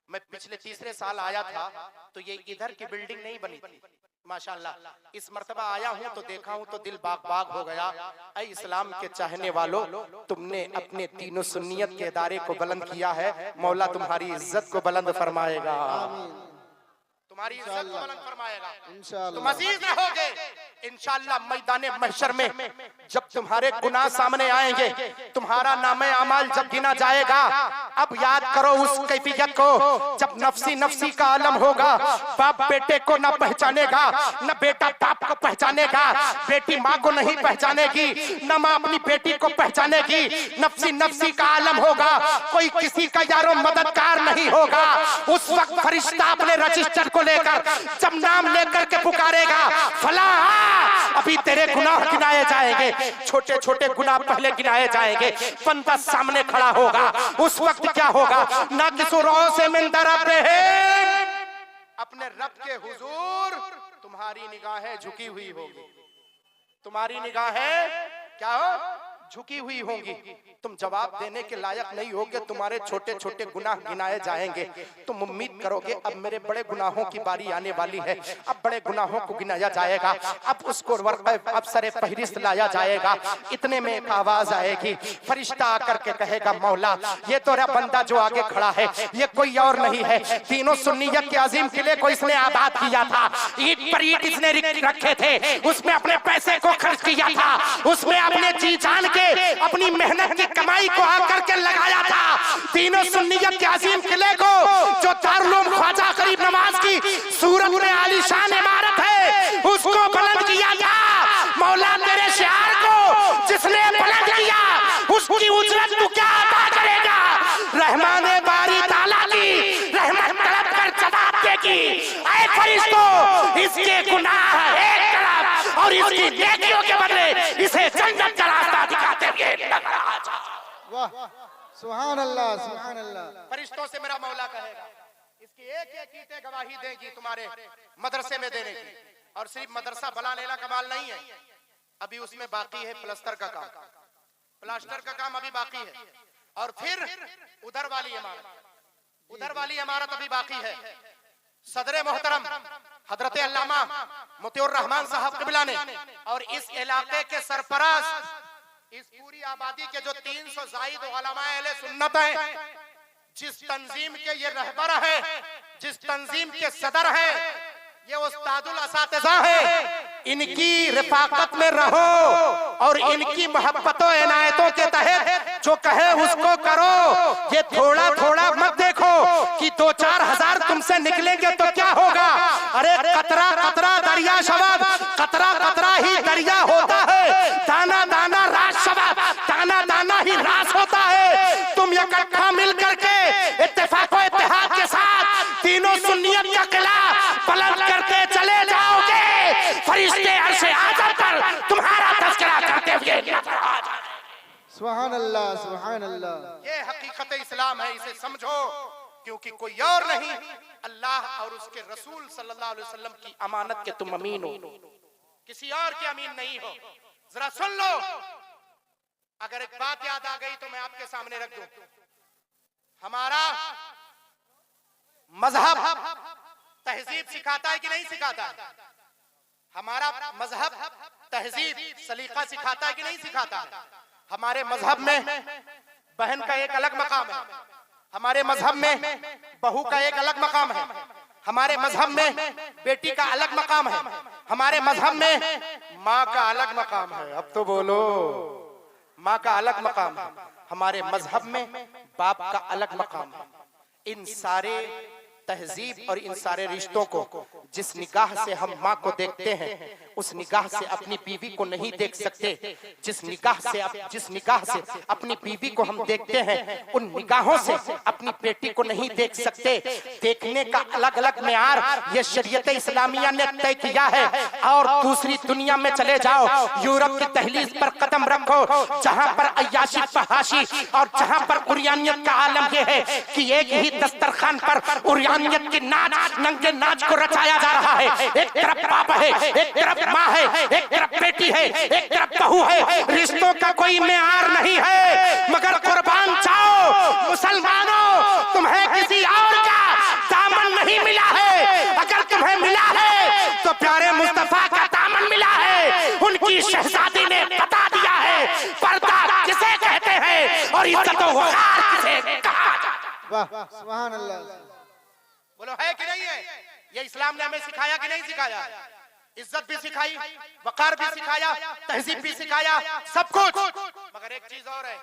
Speaker 1: मैं पिछले तीसरे साल आया था तो ये इधर की बिल्डिंग नहीं बनी थी माशाल्लाह। इस मर्तबा आया हूँ तो देखा हूँ तो दिल बाग बाग हो गया। ऐ इस्लाम के चाहने वालों, तुमने अपने तीनों सुन्नियत के इदारे को बुलंद किया है, मौला तुम्हारी इज्जत को बुलंद फरमाएगा, तुम्हारी इज्जत को बुलंद फरमाएगा। तुम अजीज रहोगे इंशाअल्लाह। मैदाने महशर में जब तुम्हारे गुनाह सामने आएंगे, तुम्हारा नामे अमाल जब गिना जाएगा, अब याद करो उस कैफियत को जब नफ्सी नफ्सी का आलम होगा। बाप बेटे को न पहचानेगा, न बेटा बाप को पहचानेगा, बेटी माँ को नहीं पहचानेगी, न माँ अपनी बेटी को पहचानेगी। नफ्सी नफ्सी का आलम होगा, कोई किसी का यारो मददगार नहीं होगा। उस वक्त फरिश्ता अपने रजिस्टर को लेकर जब नाम लेकर के पुकारेगा, फला अभी तेरे गुनाह गिनाए जाएंगे, छोटे छोटे गुनाह पहले गिनाए जाएंगे। बंदा सामने खड़ा होगा, उस वक्त क्या होगा? ना किसुरों से मिंदर अपने रब के हुजूर तुम्हारी निगाहें झुकी हुई होगी, तुम्हारी निगाहें क्या हो? झुकी हुई होंगी। तुम जवाब देने के लायक नहीं होगे, तुम्हारे छोटे छोटे गुनाह गिनाए जाएंगे। तुम उम्मीद करोगे अब मेरे बड़े गुनाहों की बारी आने वाली है, अब बड़े गुनाहों को गिनाया जाएगा, अब उसको अफसर फहरिस्त लाया जाएगा। इतने में एक आवाज आएगी, फरिश्ता आकर के कहेगा, मौला ये तो बंदा जो आगे खड़ा है ये कोई और नहीं है, तीनों सुन्नियत के अजीम किले को इसने आबाद किया था, ईट पर ईट इसने रखे थे, उसमें अपने पैसे को खर्च किया था, उसमें अपने जी जान के अपनी मेहनत की कमाई को आकर के लगाया था। तीनों सुन्नियत के अजीम किले को जो दारुल ख्वाजा गरीब नवाज की सूरत में आलीशान इमारत है, उसको बुलंद किया था। मौला तेरे शियार को जिसने बुलंद किया उसकी उजरत तू क्या अदा करेगा? रहमान बारी ताला की रहमत तलब कर जवाब देगी, ऐ फरिश्तों इसके गुनाह एक तरफ और इसकी नेकियों के बदले इसे जन्नत का रास्ता दिखाते हुए नजर आ जा।
Speaker 2: वाह, सुभान अल्लाह, सुभान अल्लाह।
Speaker 1: फरिश्तों से मेरा मौला कहेगा, इसकी एक एक ईंटें गवाही देगी तुम्हारे मदरसे में देने की। और सिर्फ मदरसा बना लेना कमाल नहीं है, अभी उसमें बाकी है प्लास्टर का काम, प्लास्टर का काम अभी बाकी है। और फिर उधर वाली इमारत, उधर वाली इमारत अभी बाकी है। सदरे मोहतरम हजरत अल्लामा मोतिउर रहमान साहब क़िबला ने और इस इलाके के सरपरस्त इस पूरी आबादी के जो 300 जायद उलमाए अहले सुन्नत हैं, जिस तंजीम के ये रहबर है, जिस तंजीम के सदर है, ये उस्तादुल असातिज़ा है। इनकी रिफाकत में रहो और इनकी मोहब्बतों इनायतों के तहत जो कहे उसको करो। ये थोड़ा थोड़ा मत देखो कि 2-4 हजार तुमसे निकलेंगे तो क्या होगा। अरे कतरा कतरा दरिया शबाब, कतरा कतरा ही दरिया होता है। दाना दाना रास शबाब, दाना दाना ही रास होता है। तुम इकट्ठा मिल करके इत्तेफाक और इत्तेहाद के साथ तीनों सुन्नियत का किला बुलंद करते चले जाओगे। फरिश्ते अर्शे आज़म पर तुम्हारा तज़किरा करते हुए नजर आ जाएंगे।
Speaker 2: सुभान अल्लाह, सुभान अल्लाह।
Speaker 1: ये हकीकत इस्लाम है, इसे समझो। क्योंकि कोई और नहीं, अल्लाह और उसके रसूल सल्लल्लाहु अलैहि वसल्लम की अमानत के तुम अमीन हो, किसी और के अमीन नहीं हो। जरा सुन लो। अगर एक बात याद आ गई तो मैं आपके सामने रख दूं। हमारा मजहब तहजीब सिखाता है कि नहीं सिखाता? हमारा मजहब तहजीब सलीका सिखाता है कि नहीं सिखाता? हमारे मजहब में बहन का एक अलग मकाम है, हमारे मजहब में बहू का एक अलग मकाम है, हमारे मजहब में बेटी का अलग मकाम है, हमारे मजहब में माँ का अलग मकाम है। अब तो बोलो, माँ का अलग मकाम है, हमारे मजहब में बाप का अलग मकाम है। इन सारे तहजीब और इन सारे रिश्तों को जिस निगाह से हम माँ को देखते हैं, उस निगाह से अपनी बीवी को नहीं देख सकते। जिस निगाह से अपनी बीवी को हम देखते हैं, उन निगाहों से अपनी बेटी को नहीं देख सकते। देखने का अलग अलग मेयार ये शरीयत इस्लामिया ने तय किया है। और दूसरी दुनिया में चले जाओ, यूरोप की दहलीज पर कदम रखो, जहाँ पर अय्याशी फहाशी और जहाँ पर उरियानियत का आलम यह है कि एक ही दस्तरखान पर उरियानियत की नाच, नंगे नाच को रचाया जा रहा है। एक तरफ बाप है, एक तरफ माँ है, एक तरफ बेटी है, एक तरफ बहू है। रिश्तों का कोई मेयार नहीं है। मगर कुर्बान जाओ मुसलमानों, तुम्हें किसी और का दामन नहीं मिला है। अगर तुम्हें मिला है तो प्यारे मुस्तफा का दामन मिला है। उनकी शहजादी ने बता दिया है पर्दा किसे कहते हैं और इज्जत व वक़ार किसे कहा जाता है।
Speaker 2: वाह, सुभान अल्लाह।
Speaker 1: बोलो है कि नहीं है? ये इस्लाम ने हमें सिखाया कि नहीं सिखाया? इज्जत भी सिखाई, वकार भी सिखाया, तहजीब भी सिखाया, सब कुछ। मगर एक चीज और है,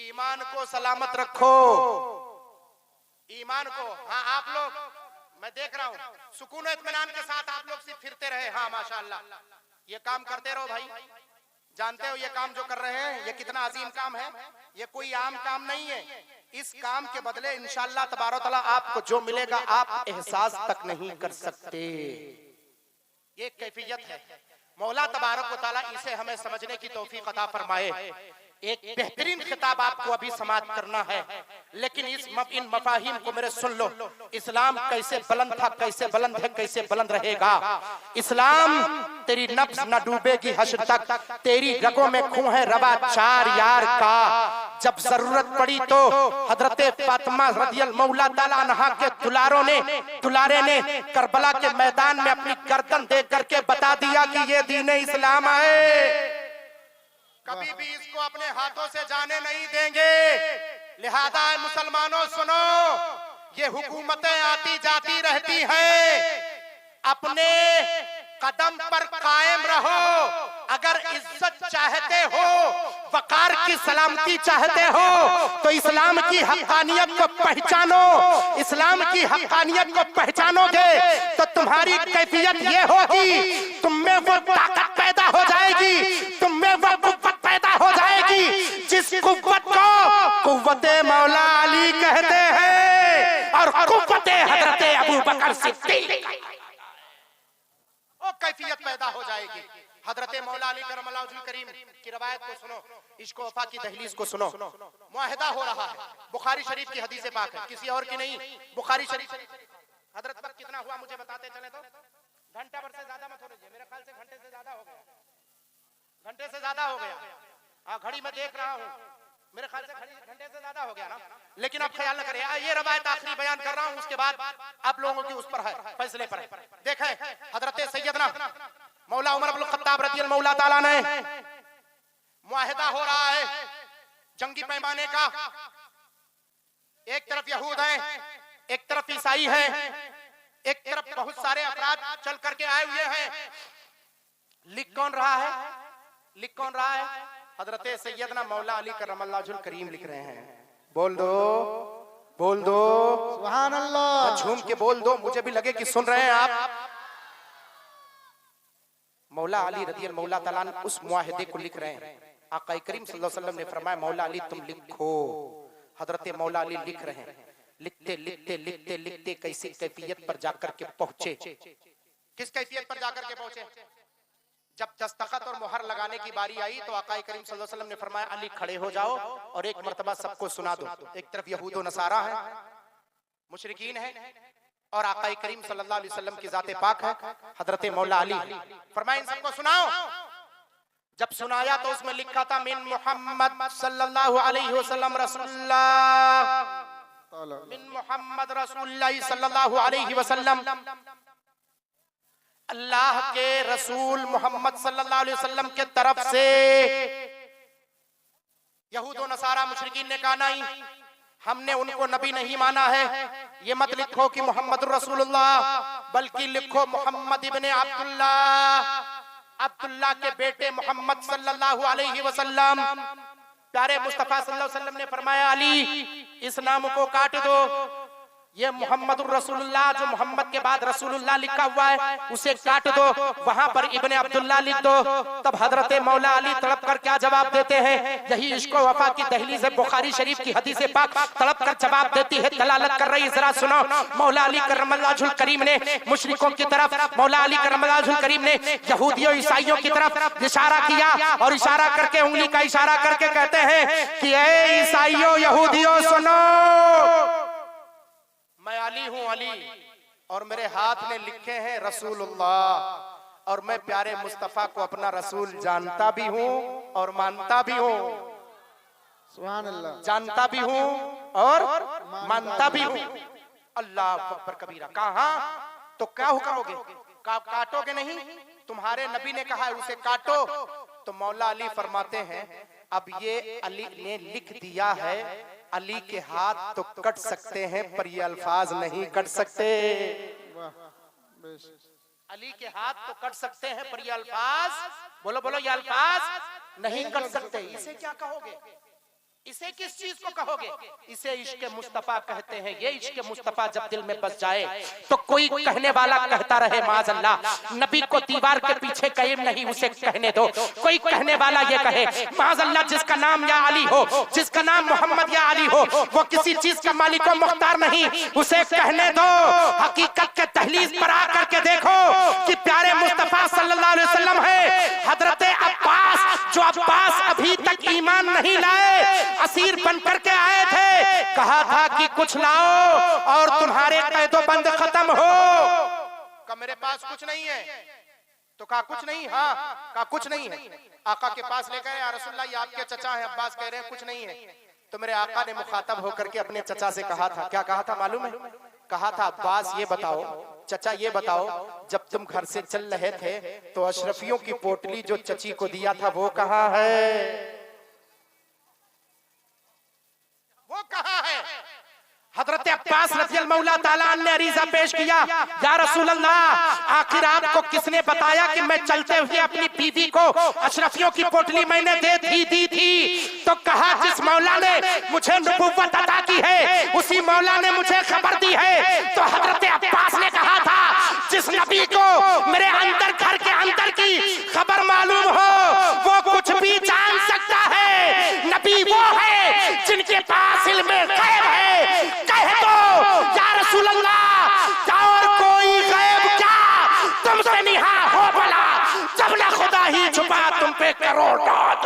Speaker 1: ईमान को सलामत रखो। ईमान को, हाँ आप लोग, मैं देख रहा हूँ सुकून इत्मीनान के साथ आप लोग सिर्फ फिरते रहे। हाँ माशाअल्लाह, ये काम करते रहो भाई। जानते हो ये काम जो कर रहे हैं ये कितना अजीम काम है। ये कोई आम काम नहीं है। इस काम के बदले इंशाअल्लाह तबारक तआला आपको जो मिलेगा आप एहसास तक नहीं कर सकते। ये कैफियत है। मौला तबारक व तआला इसे हमें समझने की तौफीक अता फरमाए। एक बेहतरीन खिताब आपको अभी समाप्त करना है, लेकिन इन मफाहिम को मेरे सुन लो। इस्लाम कैसे बुलंद था, कैसे बुलंद है, कैसे बुलंद रहेगा। इस्लाम तेरी नफ्स न डूबेगी हश्र तक, तेरी रगों में खून है रवा चार यार का। जब जरूरत पड़ी तो हजरते फातिमा रज़ियल्लाहु मौला ताला अन्हा के दुलारे ने करबला के मैदान में अपनी गर्दन दे करके बता दिया कि ये दीन इस्लाम है, कभी भी इसको अपने हाथों से जाने नहीं देंगे। लिहाजा मुसलमानों सुनो, ये हुकूमतें आती जाती रहती हैं, अपने कदम पर कायम रहो। अगर इज्जत चाहते हो, वकार की सलामती चाहते हो, तो इस्लाम की हक्कानियत को पहचानो। इस्लाम की हक्कानियत को पहचानोगे तो तुम्हारी कैफियत ये होगी, तुम में वो ताकत पैदा हो जाएगी, तुम में वो कुव्वत पैदा हो जाएगी जिस कुव्वत को कुव्वते मौला अली कहते हैं और कुव्वते हजरते अबू बकर सिद्दीक। कैफियत पैदा हो जाएगी। हजरते मौला अली करमल्लाहु वजहुल करीम की रवायत को सुनो, इश्क व वफा की दहलीज को सुनो। मुआहिदा हो रहा है, बुखारी शरीफ की हदीस पाक है, किसी और की नहीं, बुखारी शरीफ। हजरत पर कितना हुआ मुझे बताते चले तो? घंटा भर से ज्यादा मत हो लीजिए, मेरे ख्याल से घंटे से ज्यादा हो गया, घंटे से ज्यादा हो गया। हाँ घड़ी में देख रहा हूँ, मेरे ख्याल से घंटे से ज्यादा हो गया ना। लेकिन अब ख्याल न करें, ये रवायत आखिरी बयान कर रहा हूँ, उसके बाद आप लोगों की उस पर है, फैसले पर है। देखें हजरत सैयदना मौला उमर इब्नुल खत्ताब रज़ियल्लाहु मौला ताला ने मुआहिदा हो रहा है जंगी पैमाने का। एक तरफ यहूद हैं, एक तरफ ईसाई हैं, एक तरफ बहुत सारे अपराध चल करके आए हुए हैं। लिख कौन रहा है? लिख कौन रहा है? हजरत सैयदना मौला अली करमल्लाहुल करीम लिख रहे हैं। बोल दो, बोल दो,
Speaker 2: सुभान अल्लाह।
Speaker 1: झूम के बोल दो, मुझे भी लगे कि सुन रहे हैं आप। मौला अली रज़ी मौला तआला उस मुआहिदे को लिख रहे हैं। आका करीम सल्लल्लाहु अलैहि वसल्लम ने फरमाया मौला अली तुम लिखो। हजरत मौला अली लिख रहे हैं। लिखते लिखते लिखते लिखते कैसी कैफियत पर जाकर के पहुंचे। किस कैफियत पर जाकर के पहुंचे? जब दस्तखत और मुहर लगाने की बारी आई तो आका करीम सल्लल्लाहु अलैहि वसल्लम ने फरमाया अली खड़े हो जाओ और एक मर्तबा सबको सुना दो। एक तरफ यहूद और नसारा है, मुशरिकीन है, और आका करीम सल्लल्लाहु अलैहि वसल्लम की जाते पाक है हजरत मौला अली। फरमाया इन सबको सुनाओ। जब सुनाया तो उसमें लिखा था मिन मुहम्मद सल्लल्लाहु अलैहि वसल्लम रसूलुल्लाह, मिन मुहम्मद रसूलुल्लाह सल्लल्लाहु अलैहि वसल्लम। अल्लाह के रसूल मोहम्मद सल्लल्लाहु अलैहि वसल्लम के तरफ से। यहूद और नसारा मुशरिकीन ने कहा नहीं, हमने उनको नबी नहीं माना है, ये मत लिखो कि मोहम्मद रसूलुल्लाह, बल्कि लिखो मोहम्मद इब्ने अब्दुल्लाह, अब्दुल्लाह के बेटे मोहम्मद सल्लल्लाहु अलैहि वसल्लम। प्यारे मुस्तफा सल्लल्लाहु अलैहि वसल्लम ने फरमाया अली इस नाम को काट दो, ये मोहम्मद रसूलुल्लाह जो मोहम्मद के बाद रसूलुल्लाह लिखा हुआ है उसे काट दो, वहां पर इब्ने अब्दुल्लाह लिख दो। तब हजरत मौला अली तड़प कर क्या जवाब देते हैं? यही इश्क वफा की दहलीज बुखारी शरीफ की हदीस पाक तड़प कर जवाब देती है, दलालत कर रही। जरा सुनो, मौला अली करमल्लाहुल करीम ने मुशरिकों की तरफ, मौला अली करमल्लाहुल करीम ने यहूदियों ईसाइयों की तरफ इशारा किया और इशारा करके उंगली का इशारा करके कहते हैं कि ए ईसाइयों यहूदियों सुनो, मैं अली हूं अली, और मेरे हाथ में लिखे हैं रसूलुल्लाह, और मैं प्यारे मुस्तफा को अपना रसूल जानता भी हूं और मानता भी हूं।
Speaker 2: सुभान अल्लाह।
Speaker 1: जानता भी हूं और मानता भी हूं। अल्लाह अकबर कबीरा। कहा तो क्या करोगे? काटोगे नहीं? तुम्हारे नबी ने कहा है उसे काटो। तो मौला अली फरमाते हैं अब ये अली ने लिख दिया है, अली के हाथ तो कट सकते हैं पर ये अल्फाज नहीं कट सकते। अली के हाथ तो कट सकते हैं पर ये अल्फाज, बोलो बोलो, ये अल्फाज नहीं कट सकते। इसे क्या कहोगे? इसे किस चीज को कहोगे? इसे इश्क मुस्तफा कहते हैं। ये इश्क मुस्तफा जब दिल में बस जाए तो कोई कहने वाला कहता रहे माज अल्लाह, नबी को दीवार के पीछे कायम नहीं, उसे कहने दो। कोई कहने वाला ये कहे माज अल्लाह जिसका नाम या अली हो, जिसका नाम मोहम्मद या अली हो, वो किसी चीज का मालिक व मुख्तार नहीं, उसे कहने दो। हकीकत के दहलीज पर आकर के देखो कि प्यारे मुस्तफा सल्लल्लाहु अलैहि वसल्लम है। हजरत अब्बास, जो अब्बास अभी तक ईमान नहीं लाए, असीर बन करके आए थे, कहा था कि कुछ लाओ और तुम्हारे कैदो बंद खत्म हो। कहा मेरे पास कुछ नहीं है। तो कहा कुछ नहीं? हाँ। कहा कुछ नहीं है। आका के पास ले गए, या रसूलल्लाह ये आपके चचा हैं। अब्बास कह रहे हैं कुछ नहीं है। तो मेरे आका ने मुखातब होकर के अपने चचा से कहा था, क्या कहा था मालूम है? कहा था अब्बास ये बताओ, चचा ये बताओ, जब तुम घर से चल रहे थे तो अशरफियों की पोटली जो चची को दिया था वो कहाँ है? वो कहाँ है? हजरत अब्बास रज़ियल्लाहु मौला ताला ने अरीजा पेश किया, या रसूल अल्लाह आखिर आपको किसने बताया कि मैं चलते हुए अपनी बीवी को अशरफियों की पोटली मैंने दी थी? तो कहा जिस मौला ने मुझे नबुव्वत अता की है उसी मौला ने मुझे खबर दी है। तो हजरत अब्बास ने कहा था जिस नबी को मेरे अंदर घर के अंदर की खबर मालूम हो वो कुछ भी जान सकता है। नबी वो है जिनके पास इल्म गैब है। कह दो या रसूल अल्लाह, और कोई गैब क्या तुमसे निहा हो भला, जब ना खुदा ही छुपा तुम पे करोड़ दाद।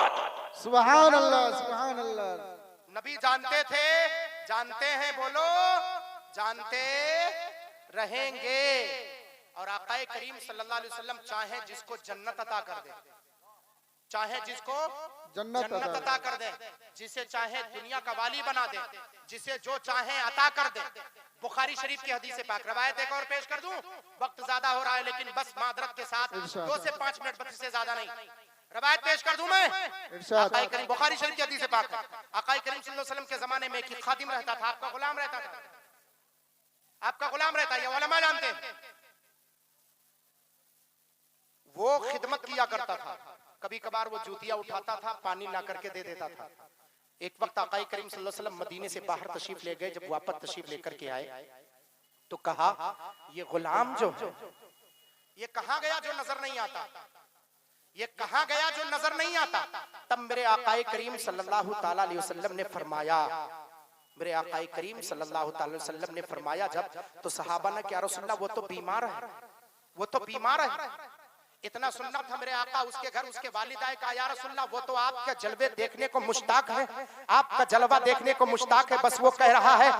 Speaker 2: सुभान अल्लाह, सुभान अल्लाह।
Speaker 1: नबी जानते थे, जानते हैं, बोलो जानते रहेंगे। और आकाए करीम सल्लल्लाहु अलैहि वसल्लम चाहे जिसको जन्नत अता कर दे, चाहे जिसको जन्नत अता कर दे, जिसे चाहे दुनिया का वाली बना दे, जिसे जो चाहे अता कर दे। बुखारी शरीफ की हदीस पाक रवायत एक और पेश कर दूं, वक्त ज्यादा हो रहा है लेकिन बस मादरत के साथ 2 से 5 मिनट बस, से ज्यादा नहीं। रवायत पेश कर दूं मैं,
Speaker 2: इरशाद।
Speaker 1: आकाए करीम बुखारी शरीफ की हदीस पाक है, आकाए करीम सल्लल्लाहु अलैहि वसल्लम के जमाने में एक खादिम रहता था, आपका गुलाम रहता था, आपका गुलाम रहता है, ये उलमा जानते हैं। वो खिदमत किया करता था, कभी कभार वो जूतियां उठाता था, पानी ला करके दे देता था। एक वक्त आकाए करीम सल्लल्लाहु अलैहि वसल्लम मदीने से बाहर तशरीफ ले गए, जब वापस तशरीफ लेकर के आए तो कहा ये गुलाम जो है ये कहां गया जो नजर नहीं आता, ये कहां गया जो नजर नहीं आता। तब मेरे आकाए करीम सल्लल्लाहु ताला अलैहि वसल्लम ने फरमाया, मेरे आकाए करीम सल्लल्लाहु ताला अलैहि वसल्लम ने फरमाया जब, तो सहाबा ने क्या रसूलल्लाह वो तो बीमार है, वो तो बीमार है। इतना सुनना था मेरे आका उसके घर उसके वालिदा का, या रसूलल्लाह वो तो आपके जलवे देखने को मुश्ताक है, आपका जलवा देखने को मुश्ताक है, बस वो कह रहा है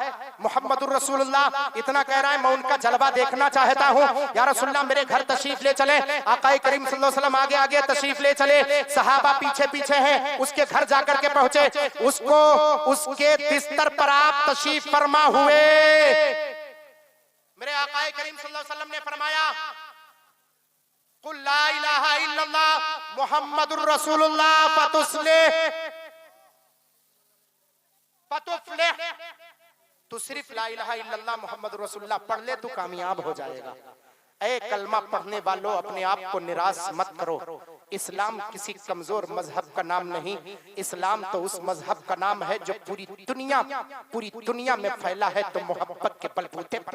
Speaker 1: मुहम्मदुर रसूलुल्लाह इतना कह रहा है मैं उनका जलवा देखना चाहता हूँ, या रसूलल्लाह मेरे घर तशरीफ ले चले। आकाए करीम सल्लल्लाहु अलैहि वसल्लम आगे आगे तशरीफ ले चले, सहाबा पीछे पीछे हैं, उसके घर जाकर के पहुंचे, उसको उसके बिस्तर पर आप तशरीफ फरमा हुए। मेरे आकाए करीम सल्लल्लाहु अलैहि वसल्लम ने फरमाया कुल ला इलाहा इल्लल्लाह मुहम्मदुर रसूलुल्लाह फतुफ्लिह, तू सिर्फ ला इलाहा इल्लल्लाह मुहम्मदुर रसूलुल्लाह पढ़ ले तू कामयाब हो जाएगा। ऐ कलमा पढ़ने वालों अपने आप को निराश मत करो, इस्लाम किसी कमजोर मजहब का नाम नहीं, इस्लाम तो उस मजहब का नाम है जो पूरी दुनिया में फैला है, तो मोहब्बत के बलबूते पर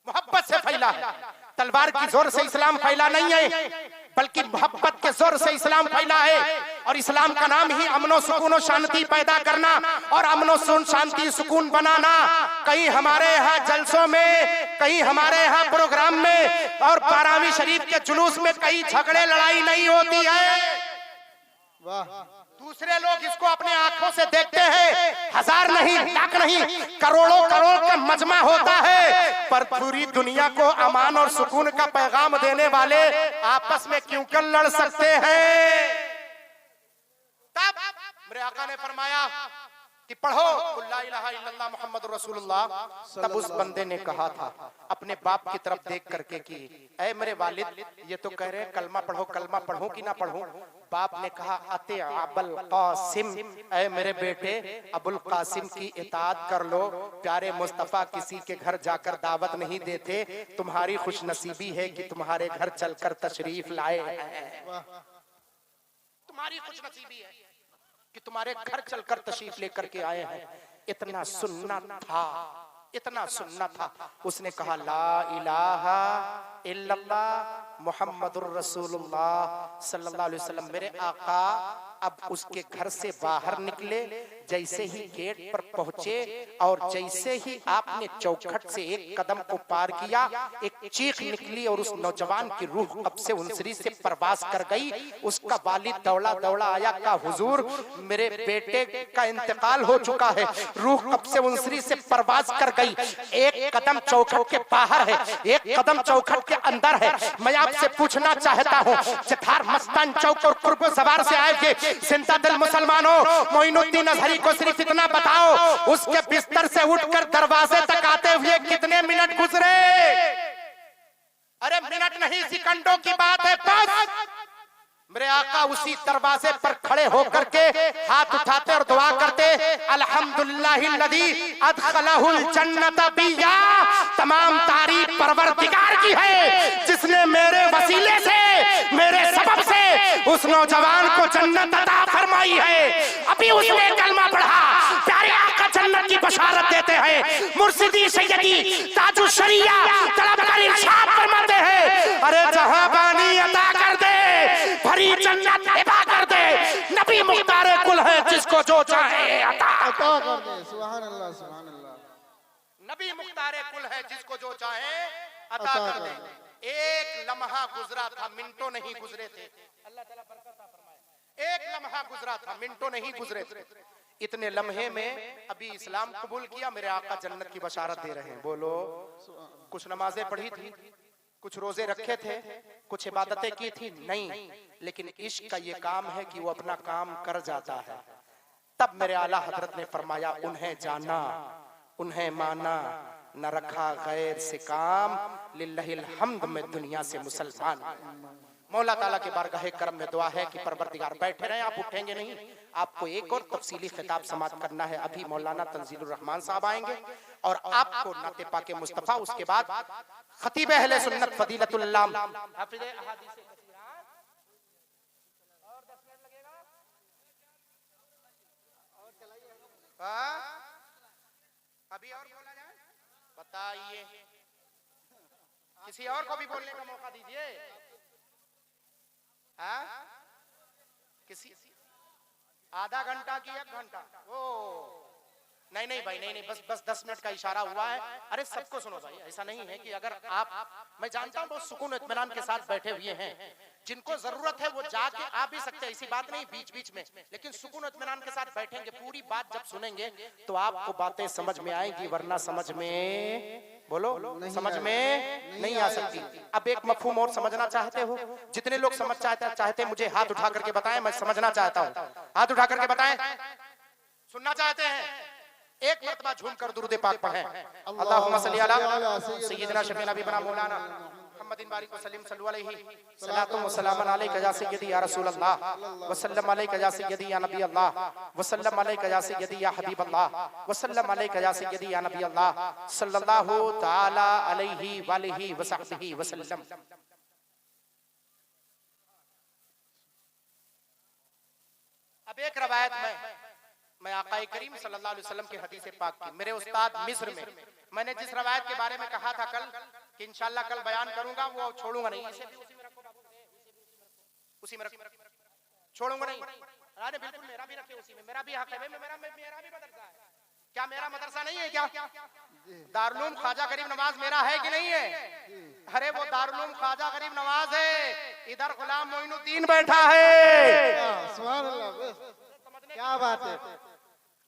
Speaker 1: मोहब्बत से फैला है। तलवार की जोर से इस्लाम फैला नहीं है, बल्कि मोहब्बत के जोर से इस्लाम फैला है। और इस्लाम का नाम ही अमनो सुकून और शांति पैदा करना और अमनो शांति सुकून बनाना। कहीं हमारे यहाँ जलसों में, कहीं हमारे यहाँ प्रोग्राम में और बारावी शरीफ के जुलूस में कहीं झगड़े लड़ाई नहीं होती है।
Speaker 2: वाह,
Speaker 1: दूसरे लोग इसको अपने आंखों से देखते हैं, हजार नहीं, लाख नहीं, करोड़ों करोड़ का मजमा होता है, पर पूरी दुनिया को अमान और सुकून का पैगाम देने वाले आपस में क्यों कर लड़ सकते हैं। तब मेरे आका ने फरमाया कि पढ़ो ला इलाहा इल्लल्लाह मुहम्मदुर रसूलुल्लाह। तब उस बंदे ने कहा था अपने बाप की तरफ देख करके कि ऐ मेरे वालिद ये तो कह रहे हैं कलमा पढ़ो, कलमा पढ़ूं कि ना पढ़ूं। बाप ने कहा अते अबुल कासिम, ऐ मेरे बेटे अबुल कासिम की इताअत कर लो। प्यारे मुस्तफा किसी के घर जाकर दावत नहीं देते, तुम्हारी खुशनसीबी है कि तुम्हारे घर चलकर तशरीफ लाए हैं, तुम्हारी खुशनसीबी है कि तुम्हारे घर चलकर तशरीफ लेकर के आए हैं। इतना सुनना था, इतना सुनना था। उसने कहा ला इलाहा इल्लल्लाह मुहम्मदुर रसूलुल्लाह सल्लल्लाहु अलैहि वसल्लम। मेरे आका अब उसके घर से बाहर निकले, जैसे ही गेट पर पहुंचे और जैसे ही आपने चौखट से एक कदम को पार किया, एक चीख निकली और उस नौजवान की रूह कब से उनसरी से परवास कर गई। उसका वालिद दौड़ा दौड़ा आया, का हुजूर मेरे बेटे का इंतकाल हो चुका है, रूह कब से उनसरी से परवास कर गई। एक कदम चौखट के बाहर है, एक कदम चौखट के अंदर है। मैं आपसे पूछना चाहता हूँ, जथार मस्तान चौक और कुर्ब सवार से आए थे जिंदा दिल मुसलमानों, मोइनुद्दीन अजहरी को सिर्फ इतना बताओ उसके बिस्तर से उठकर दरवाजे तक आते हुए कितने मिनट गुजरे। अरे मिनट नहीं, सेकंडों की बात है बस। मेरे आका उसी दरवाजे पर खड़े होकर के हाथ उठाते और दुआ करते अल्हम्दुलिल्लाहिल्लज़ी अदखलहुल जन्नत बिया। तमाम तारीफ परवरदिगार की है जिसने मेरे वसीले से, मेरे सबब से उस नौजवान को जन्नत अता फरमाई है। अभी उसने कलमा पढ़ा, प्यारे आका जन्नत की बशारत देते हैं। मुर्शिदी सैयदी ताजुल शरिया तलबगार इरशाद फरमाते हैं, अरे जहां पानी अता कर दे, भरी जन्नत हिबा कर दे। नबी मुख्तार कुल है जिसको जो चाहे अता
Speaker 2: कर दे। सुभान अल्लाह, सुभान अल्लाह।
Speaker 1: नबी मुख्तार कुल है जिसको जो चाहे अता कर दे। एक लम्हा गुजरा था, मिनटों नहीं गुजरे थे। अल्लाह ताला बरकत फरमाए। एक लम्हा गुजरा था, मिनटों नहीं गुजरे थे। इतने लम्हे में अभी इस्लाम कबूल किया, मेरे आका जन्नत की बशारत दे रहे हैं। बोलो, कुछ नमाजें पढ़ी थी, कुछ रोजे रखे थे, कुछ इबादतें की थी नहीं, लेकिन इश्क का ये काम है कि वो अपना काम कर जाता है। तब मेरे आला हजरत ने फरमाया उन्हें जाना, उन्हें माना, न रखा गैर से काम, लिल्लाहिल हम्द में दुनिया से मुसलमान। मौला ताला के बारगाह करम में दुआ है कि परवरदिगार बैठे रहे, आप उठेंगे नहीं। आपको एक और तफसीली खिताब समाअत करना है। अभी मौलाना तंजीलुर रहमान साहब आएंगे और आपको नाते पाके मुस्तफा, उसके बाद खतीब अहले सुन्नत फदीलतुल अल्लाम हाफिज़ अहादीस और 10 मिनट लगेगा और चलाइए। अभी और बोला जाए, बताइए, किसी और को भी बोलने का मौका दीजिए। किसी आधा घंटा की 1 घंटा? ओ नहीं नहीं भाई, नहीं नहीं, बस 10 मिनट का इशारा हुआ है। अरे सबको सुनो भाई, ऐसा नहीं है कि अगर आप, मैं जानता हूँ बहुत सुकून इत्मीनान के साथ बैठे हुए हैं, जिनको जरूरत है वो जाके आ भी सकते हैं, ऐसी बात नहीं बीच बीच में, लेकिन सुकून इत्मीनान के साथ बैठेंगे, पूरी बात जब सुनेंगे तो आपको बातें समझ में आएंगी, वरना समझ में, बोलो, समझ में नहीं आ सकती। अब एक मफहूम और समझना चाहते हो? जितने लोग समझ चाहते मुझे हाथ उठा करके बताएं, मैं समझना चाहता हूँ। हाथ उठा करके बताएं, सुनना चाहते हैं? एक मरतबा झूम कर दुरूद पाक पढ़ें। अल्लाहुम्मा सल्ली अला सय्यिदना शफीना नबीना मौलाना मुहम्मदिन बारिक वसल्लम सल्लल्लाहु अलैहि सलातु व सलामन अलैका या सय्यदी या रसूल अल्लाह व सल्लम अलैका या सय्यदी या नबी अल्लाह व सल्लम अलैका या सय्यदी या हबीब अल्लाह व सल्लम अलैका या सय्यदी या नबी अल्लाह सल्लल्लाहु तआला अलैहि व आलिहि व सहबिहि व सल्लम। अब एक रवायत में मैं आकाए करीम सल्लल्लाहु अलैहि वसल्लम के हदीस पाक की, मेरे उस्ताद मिस्र में, मैंने जिस रवायत के बारे में कहा था कल कि इंशाअल्लाह कल बयान करूंगा, वो छोड़ूंगा नहीं, इसे भी उसी में रखो, छोड़ूंगा नहीं। अरे बिल्कुल, मेरा भी रखे उसी में, मेरा भी हक है, मेरा भी मदरसा है। क्या मेरा मदरसा नहीं है क्या? दारुल ख्वाजा गरीब नवाज मेरा है कि नहीं है? अरे वो दारुल ख्वाजा गरीब नवाज है, इधर गुलाम मोइनुद्दीन बैठा है।
Speaker 2: सुभान अल्लाह, क्या बात है।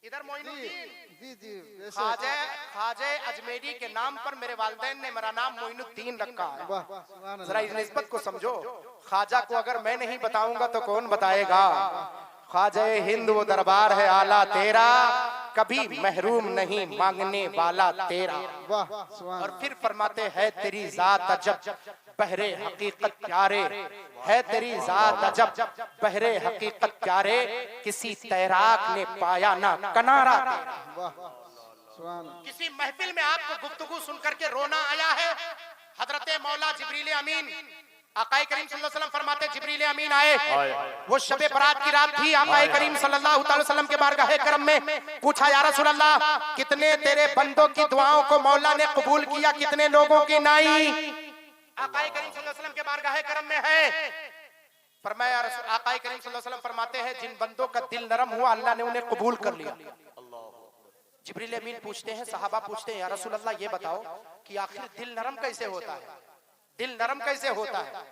Speaker 1: इधर मोइनुद्दीन,
Speaker 2: जी जी,
Speaker 1: ख्वाजा अजमेरी के नाम पर मेरे वालिदैन ने मेरा नाम मोइनुद्दीन रखा है। जरा इस निस्बत को समझो। ख्वाजा को अगर मैं नहीं बताऊंगा तो कौन बताएगा? ख्वाजा हिंद वो दरबार है आला तेरा, कभी महरूम नहीं मांगने वाला तेरा। और फिर फरमाते हैं तेरी जात अजब बहरे हकीकत प्यारे, है तेरी जात अजब बहरे हकीकत प्यारे, किसी तैराक ने पाया ना किनारा। किसी महफिल में आपको गुफ्तगू सुन करके रोना आया है? हजरत मौला जिब्रील अमीन आकाए करीम सल्लल्लाहु अलैहि वसल्लम फरमाते जिब्रील अमीन आए, वो शबे बरात की रात थी। आकाए करीम सल्लल्लाहु अलैहि वसल्लम के बारगाह करम में पूछा, या रसूल अल्लाह, कितने तेरे बंदों की दुआओं को मौला ने कबूल किया, कितने लोगों की नहीं? आकाए करीम सल्लल्लाहु अलैहि वसल्लम के बारगाह करम में है। फरमाया, आकाए करीम सल्लल्लाहु अलैहि वसल्लम फरमाते हैं जिन बंदों का दिल नरम हुआ अल्लाह ने उन्हें कबूल कर लिया। जिब्रील अमीन पूछते हैं, सहाबा पूछते हैं, या रसूल अल्लाह ये बताओ कि आखिर दिल नरम कैसे होता है? दिल नरम कैसे होता है?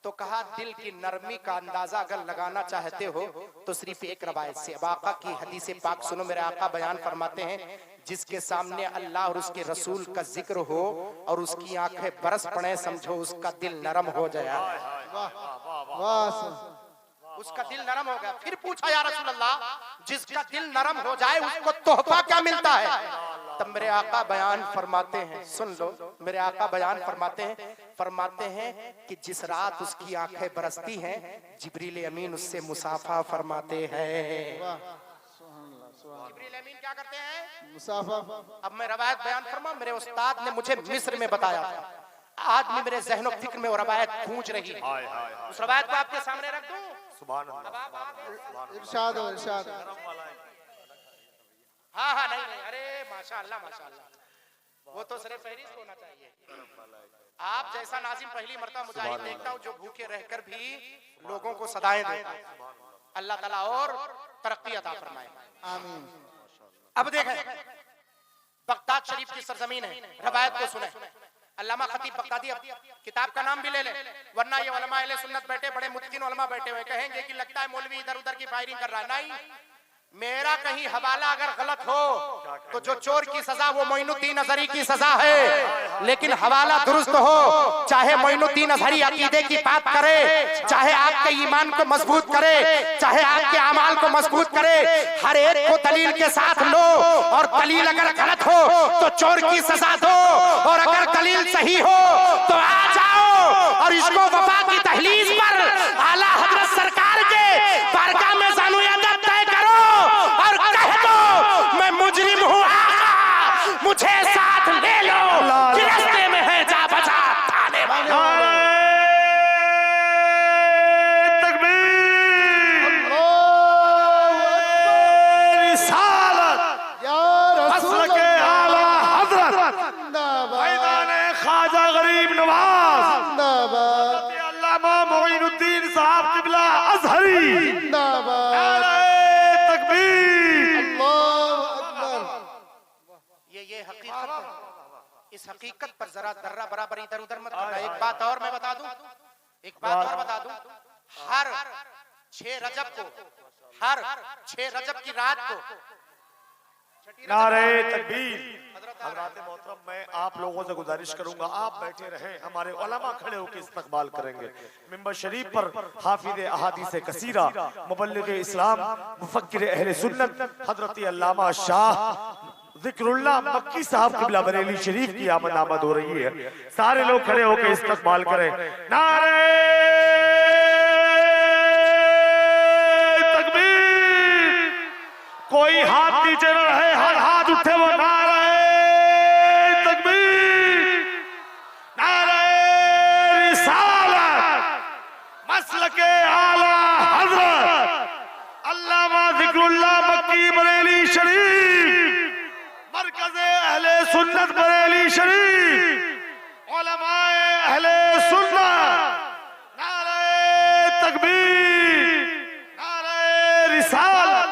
Speaker 1: तो कहा, दिल की नरमी का अंदाजा अगर लगाना चाहते हो तो सिर्फ एक रवायत से, अब आका की हदीस पाक सुनो। मेरे आका बयान फरमाते हैं, जिसके सामने अल्लाह और उसके रसूल का जिक्र हो और उसकी आंखें बरस पड़े, समझो उसका दिल नरम हो जाए, उसका दिल नरम हो गया। फिर पूछा, या रसूल अल्लाह, जिसका दिल नरम हो जाए उसको तोहफा क्या मिलता है? तब मेरे आका बयान फरमाते हैं, सुन लो, मेरे आका बयान फरमाते हैं कि जिस रात उसकी आंखें बरसती हैं, जिब्रील अमीन उससे मुसाफा फरमाते हैं। जिब्रील अमीन क्या करते हैं? मुसाफा। अब मैं रवायत बयान फरमा, मेरे उस्ताद ने मुझे मिस्र में बताया था, आज भी मेरे ज़हनो फिक्र में वो रवायत गूंज रही है। उस रवायत को आपके सामने रख दूं? सुभान अल्लाह, इरशाद हो, इरशाद। हाँ हाँ, नहीं नहीं, अरे माशाअल्लाह माशाअल्लाह, वो तो सिर्फ फहरिस्त होना चाहिए। आप जैसा नाज़िम पहली मर्तबा मुजाहिद देखता हूँ जो भूखे रहकर भी लोगों को सदाएं देता है। अल्लाह ताला और तरक्की अता फरमाए, आमीन। अब देखें, बगदाद शरीफ की सरजमीन है, रवायत को सुने। अल्लामा खतीब बगदादी, अब किताब का नाम भी ले लें, वरना ये उलमा अहले सुन्नत बैठे, बड़े मुत्किन उलमा बैठे हुए, कहेंगे कि लगता है मौलवी इधर उधर की फायरिंग कर रहा है। नहीं, मेरा कहीं हवाला अगर गलत हो तो जो चोर की सजा वो मोइनुद्दीन अजहरी की सजा है, लेकिन हवाला दुरुस्त हो, चाहे मोइनुद्दीन अजहरी अकीदे की बात करे, चाहे आपके ईमान को मजबूत करे, चाहे आपके अमाल को मजबूत करे, हर एक को दलील के साथ लो। और दलील अगर गलत हो तो चोर की सजा दो, और अगर दलील सही हो तो आ जाओ, और इसको वफा की दहलीज पर आला हजरत सरकार के बारगाह में ज़ानो अदब तय करो और कह दो मैं मुजरिम हूँ आका, मुझे साथ ले लो कि रास्ते में है जा बचा थाने वालों। इस हकीकत पर जरा दर्रा बराबर इधर उधर मत करना। एक बात और मैं बता दूं, हर 6 रजब की रात को
Speaker 4: नारे तकबीर। हज़रात मोहतरम, मैं आप लोगों से गुजारिश करूंगा आप बैठे रहें, हमारे उलमा खड़े होकर इस्तकबाल करेंगे। मिंबर शरीफ पर हाफिज अहादीस कसीरा, मुबल्लिग इस्लाम, मुफक्किर अहले सुन्नत हज़रत अल्लामा शाह ज़िक्रुल्लाह मक्की साहब क़िबला बरेली शरीफ की आमद हो रही है। सारे लोग खड़े होकर इस्तकबाल करें। नारे तकबीर। कोई हाथ नीचे न रहे, हर हाथ उठे वो नारे तकबीर, नारे रिसालत, मसलके आला हज़रत अल्लामा ज़िक्रुल्लाह मक्की बरेली शरीफ, मरकज़े अहले सुन्नत बरेली शरीफ, उलमाए अहले सुन्नत, नारे तकबीर, नारे रिसालत।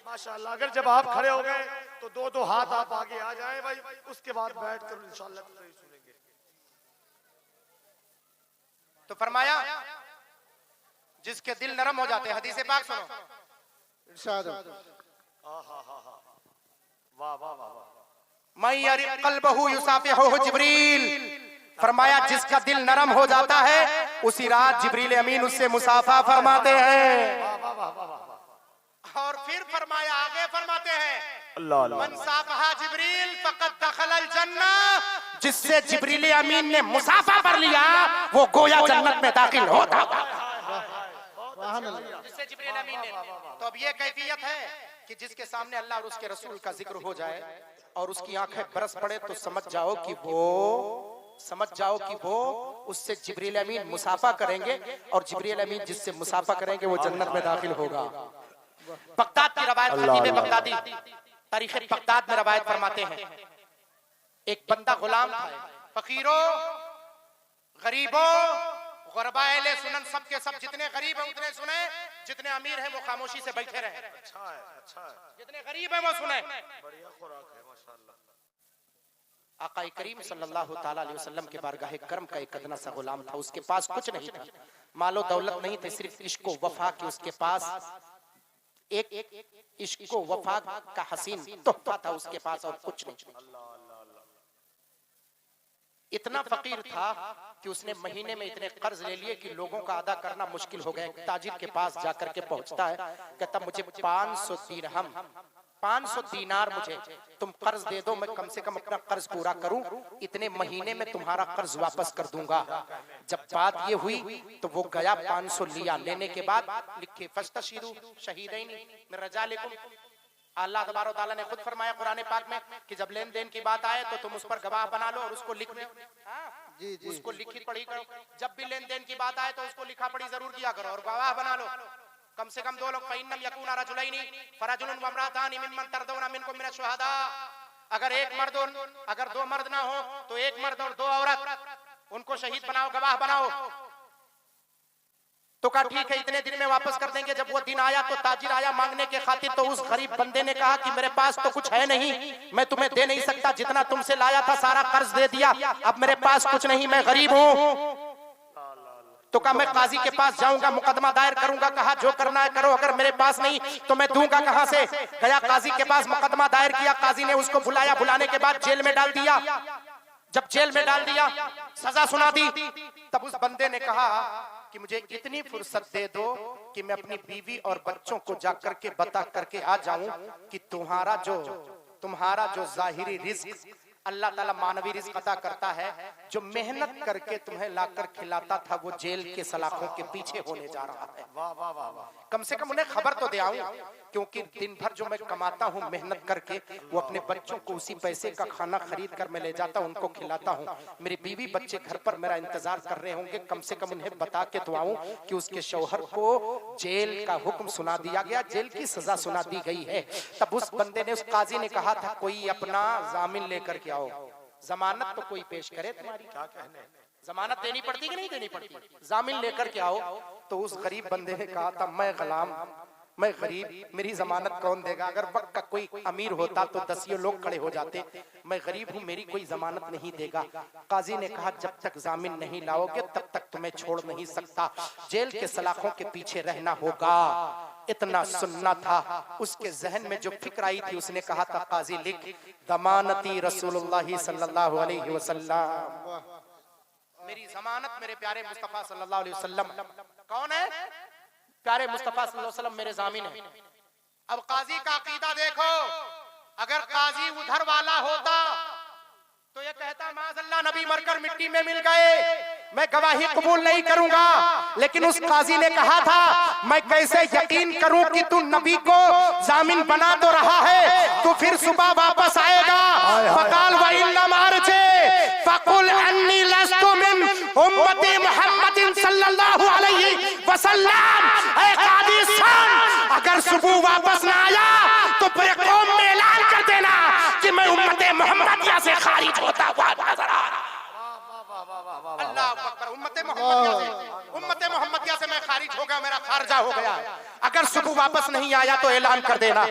Speaker 4: माशाअल्लाह, अगर जब आप खड़े हो गए तो 2-2 हाथ आप आगे आ जाएं भाई, उसके बाद बैठ कर इंशाअल्लाह सुनेंगे।
Speaker 1: तो फरमाया जिसके दिल नरम हो जाते हैं, हदीस पाक सुनो,
Speaker 2: इरशाद
Speaker 4: वाह वाह वाह।
Speaker 1: मैं यरिक़ क़ल्बहु युसाफ़िहुहु जिब्रील, फरमाया जिसका दिल नरम हो जाता है उसी रात जिब्रील अमीन उससे मुसाफा फरमाते हैं। और फिर फरमाया, आगे फरमाते हैं, मन साफ़हा जिब्रील फ़क़द दख़लल जन्नह, जिससे जिब्रील अमीन ने मुसाफा कर लिया वो गोया जन्नत में दाखिल होता। जिससे जिब्रील अमीन ने, तो अब ये कैफियत है कि जिसके सामने अल्लाह और उसके रसूल का जिक्र हो जाए और उसकी आंखें बरस पड़े तो समझ जाओ कि वो उससे जिब्रील अमीन मुसाफा करेंगे और जिब्रील अमीन जिससे मुसाफा करेंगे वो जन्नत में दाखिल होगा। बगदाद की रवायत, खतीब बगदादी तारीख बगदाद में रवायत फरमाते हैं, एक बंदा गुलाम था, फकीरों गरीबों गुरबाए सुनन, सब के सब जितने गरीब हैं उतने सुने, जितने अमीर हैं वो खामोशी से बैठे रहे।
Speaker 4: अच्छा है।
Speaker 1: जितने गरीब हैं वो सुने।
Speaker 4: बढ़िया खुराक है माशाअल्लाह।
Speaker 1: आका करीम सल्लल्लाहु ताला अलैहि वसल्लम के बारगाह करम का एक अदना सा गुलाम था। उसके पास कुछ नहीं था, मालो दौलत नहीं थे, सिर्फ इश्क व वफा की उसके पास एक इश्क व वफा का हसीन तोहफा था उसके पास और कुछ नहीं। इतना फकीर था कि उसने महीने में इतने कर्ज ले लिए कि लोगों का अदा करना मुश्किल हो गया। ताजिर के पास जाकर के पहुंचता है, कहता मुझे 500 दिरहम 500 दीनार मुझे तुम कर्ज दे दो, मैं कम से कम अपना कर्ज पूरा करूं, इतने महीने में तुम्हारा कर्ज वापस कर दूंगा। जब बात ये हुई तो वो गया, 500 लिया। लेने के बाद लिखे फस्तशीरू शहीदैन मिन रजालिकुम, अल्लाह तबारक व तआला ने खुद फरमाया कुरान पाक में कि जब लेन देन की बात आए तो तुम उस पर गवाह बना लो और उसको लिख लो। उसको लिखी पढ़ी करो। जब भी लेन देन की बात आए तो उसको लिखा पढ़ी जरूर किया करो और गवाह बना लो, कम से कम 2 लोग। फ़इन्नम यकूना रजुलैनि फरजुलुन व इम्रातानि मिम्मन तरदौना मिनकुम मिनश शुहदा, अगर 2 मर्द ना हो तो 1 मर्द और 2 औरत, उनको शहीद बनाओ, गवाह बनाओ। तो कहा ठीक है, इतने दिन में वापस कर देंगे। जब वो दिन आया तो ताजिर आया मांगने के खातिर, तो उस गरीब बंदे ने कहा कि मेरे पास तो कुछ है नहीं, मैं तुम्हें दे नहीं सकता, जितना तुमसे लाया था सारा कर्ज दे दिया, अब मेरे पास कुछ नहीं, मैं गरीब हूँ। तो कहा मैं काजी के पास जाऊंगा, मुकदमा दायर करूंगा। कहा जो करना है करो, अगर मेरे पास नहीं तो मैं दूंगा कहां से। गया काजी के पास, मुकदमा दायर किया, काजी ने उसको बुलाया, बुलाने के बाद जेल में डाल दिया। जब जेल में डाल दिया, सजा सुना दी, तब उस बंदे ने कहा कि मुझे इतनी फुर्सत दे दो कि मैं अपनी बीवी और बच्चों को जाकर के बता करके आ जाऊं कि तुम्हारा जो जाहिरी रिज्क अल्लाह ताला मानवी रिज़्क़ अता करता है। जो मेहनत करके तुम्हें लाकर खिलाता था वो जेल के सलाखों के पीछे होने जा रहा है।
Speaker 4: वाह वाह वाह वाह।
Speaker 1: कम से कम उन्हें खबर तो दे आऊं, क्योंकि दिन भर जो मैं कमाता हूं मेहनत करके, वो अपने बच्चों को उसी पैसे का खाना खरीद कर मैं ले जाता हूं, उनको खिलाता हूं। मेरी बीवी बच्चे घर पर मेरा इंतजार कर रहे होंगे, कम से कम उन्हें बता के तो आऊं कि उसके शौहर को जेल का हुक्म सुना दिया गया, जेल की सजा सुना दी गई है। तब उस बंदे ने, उस काजी ने कहा था कोई अपना जामिन लेकर के आओ, जमानत तो कोई पेश करे तुम्हारी। क्या कहने, जमानत देनी पड़ती कि नहीं देनी पड़ती? जामिन लेकर के आओ। तो उस गरीब बंदे ने कहा था मैं गुलाम, मैं गरीब, मेरी जमानत कौन देगा? अगर वक्त का कोई अमीर होता तो 10 लोग खड़े हो जाते, मैं गरीब हूँ, मेरी कोई जमानत नहीं देगा। काजी ने कहा जब तक जामिन नहीं लाओगे तब तक तुम्हें छोड़ नहीं सकता, जेल के सलाखों के पीछे रहना होगा। इतना सुनना था, उसके जहन में जो फिक्र आई थी उसने कहा था काजी लिख दमानती रसूलुल्लाह सल्लल्लाहु अलैहि वसल्लम, मेरी जमानत मेरे प्यारे मुस्तफा सल्लल्लाहु अलैहि वसल्लम। कौन है? प्यारे मुस्तफा सल्लल्लाहु अलैहि वसल्लम मेरे जामिन है। अब काजी का अकीदा देखो, अगर काजी उधर वाला होता तो ये कहता माज़अल्लाह नबी मरकर मिट्टी में मिल गए, मैं गवाही कबूल नहीं करूंगा। लेकिन उस काजी ने कहा था मैं कैसे यकीन करूं कि तू नबी को जामिन बना तो रहा है, तू फिर सुबह वापस आएगा। फकाल व इल्ला मारजे फकुल अन्नी लस्तु मिन उम्मती मुहम्मदिन सल्लल्लाहु अलैहि वसल्लम। ऐ कादी सान, अगर सुबह वापस ना आया तो पूरे कौम में ऐलान कर देना कि मैं उम्मते मुहम्मदिया से खारिज होता हुआ नजर आ रहा। अल्लाह अकबर। उम्मते मोहम्मदिया से मैं खारिज हो गया, मेरा खारजा हो गया। अगर सुबह वापस नहीं आया तो ऐलान कर देना।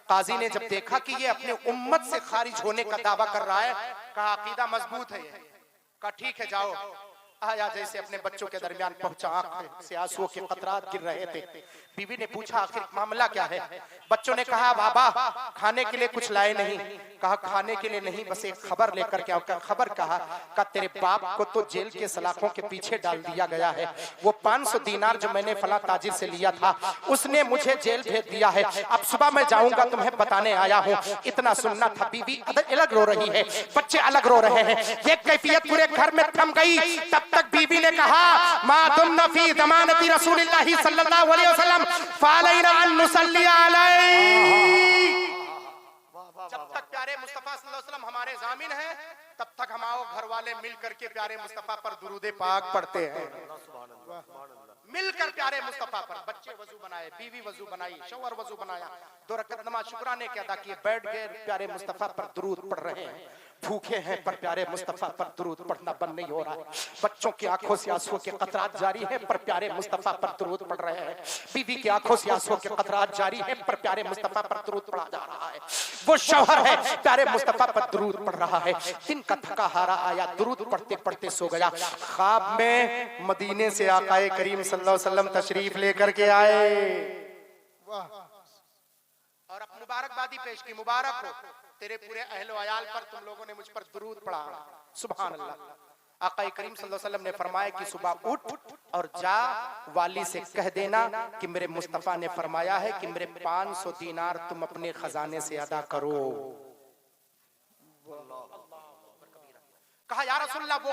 Speaker 1: काजी ने जब देखा कि ये अपने उम्मत से खारिज होने का दावा कर रहा है, कहा अकीदा मजबूत है, कहा ठीक है जाओ। आया जैसे अपने बच्चों के दरमियान पहुंचा, आंख से आंसुओं के कतरात गिर रहे थे। बीवी ने पूछा आखिर मामला क्या है? बच्चों ने कहा बाबा खाने के लिए कुछ लाए नहीं। कहा खाने के लिए नहीं, बस एक खबर लेकर के आओ। खबर कहा तेरे बाप को तो जेल के सलाखों के पीछे डाल दिया गया है, वो 500 दीनार जो मैंने फला ताजिर से लिया था उसने मुझे जेल भेज दिया है, अब सुबह मैं जाऊंगा तुम्हें बताने आया हूँ। इतना सुनना था। बीवी अलग रो रही है, बच्चे अलग रो रहे हैं, ये कैफियत पूरे घर में थम गई। तब तक बीवी ने कहा मा दुम्ना फी ज़मानती रसूलिल्लाह सल्लल्लाहु अलैहि वसल्लम फ़अलैना अन नुसल्ली अलैहि। जब तक प्यारे मुस्तफा सल्लल्लाहु अलैहि वसल्लम हमारे जामिन हैं तब तक हम आओ घर वाले मिल करके प्यारे मुस्तफा पर दुरूद पाक पढ़ते हैं। मिलकर प्यारे मुस्तफा पर बच्चे वजू बनाए, बीवी वजू बनाई, शौहर वजू बनाया, 2 रकअत नमाज शुक्राने के अदा किए, बैठ गए प्यारे मुस्तफा पर दुरूद पढ़ रहे हैं। भूखे हैं पर प्यारे मुस्तफा पर दुरूद पढ़ना बंद नहीं हो रहा है। बच्चों की आंखों से आंसुओं के कतरात जारी हैं पर प्यारे मुस्तफा पर दुरूद पढ़ रहे हैं। बीवी की आंखों से आंसुओं के कतरात जारी हैं पर प्यारे मुस्तफा पर दुरूद पढ़ा जा रहा है। वो शौहर है प्यारे मुस्तफा पर दुरूद पढ़ रहा है। दिन का थका हारा आया, दुरूद पढ़ते पढ़ते सो गया। ख्वाब में मदीने से आकाए करीम सल्लल्लाहु अलैहि वसल्लम तशरीफ लेकर के आए और अब मुबारकबादी पेश की। मुबारक हो तेरे पूरे अहलो अयाल पर, तुम लोगों ने मुझ पर दुरूद पढ़ा। सुभान अल्लाह। आका करीम सल्लल्लाहु अलैहि वसल्लम ने फरमाया कि सुबह उठ और जा वाली से कह देना कि मेरे मुस्तफा ने फरमाया है कि मेरे 500 दीनार तुम अपने खजाने से अदा करो। कहा या रसूलल्लाह वो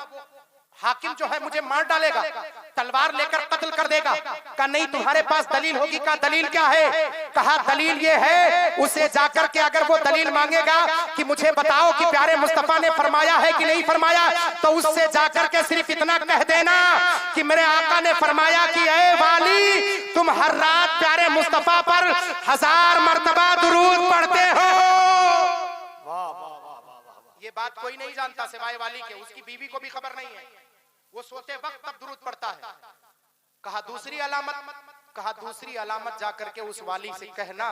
Speaker 1: हाकिम जो है मुझे मार डालेगा, तलवार लेकर कत्ल कर देगा। कहा नहीं तुम्हारे पास दलील होगी। कहा दलील क्या है? कहा दलील ये है उसे जाकर के अगर वो दलील मांगेगा कि मुझे बताओ कि प्यारे मुस्तफा ने फरमाया है कि नहीं फरमाया, तो उससे जाकर के सिर्फ इतना कह देना कि मेरे आका ने फरमाया कि ए वाली तुम हर रात प्यारे मुस्तफा पर 1000 मर्तबा दुरूद पढ़ते हो। ये बात कोई नहीं जानता सिवाय वाली के, उसकी बीवी को भी खबर नहीं है। वो सोते वक्त तब दुरूद पढ़ता है। कहा दूसरी अलामत, कहा दूसरी अलामत जाकर के उस वाली से कहना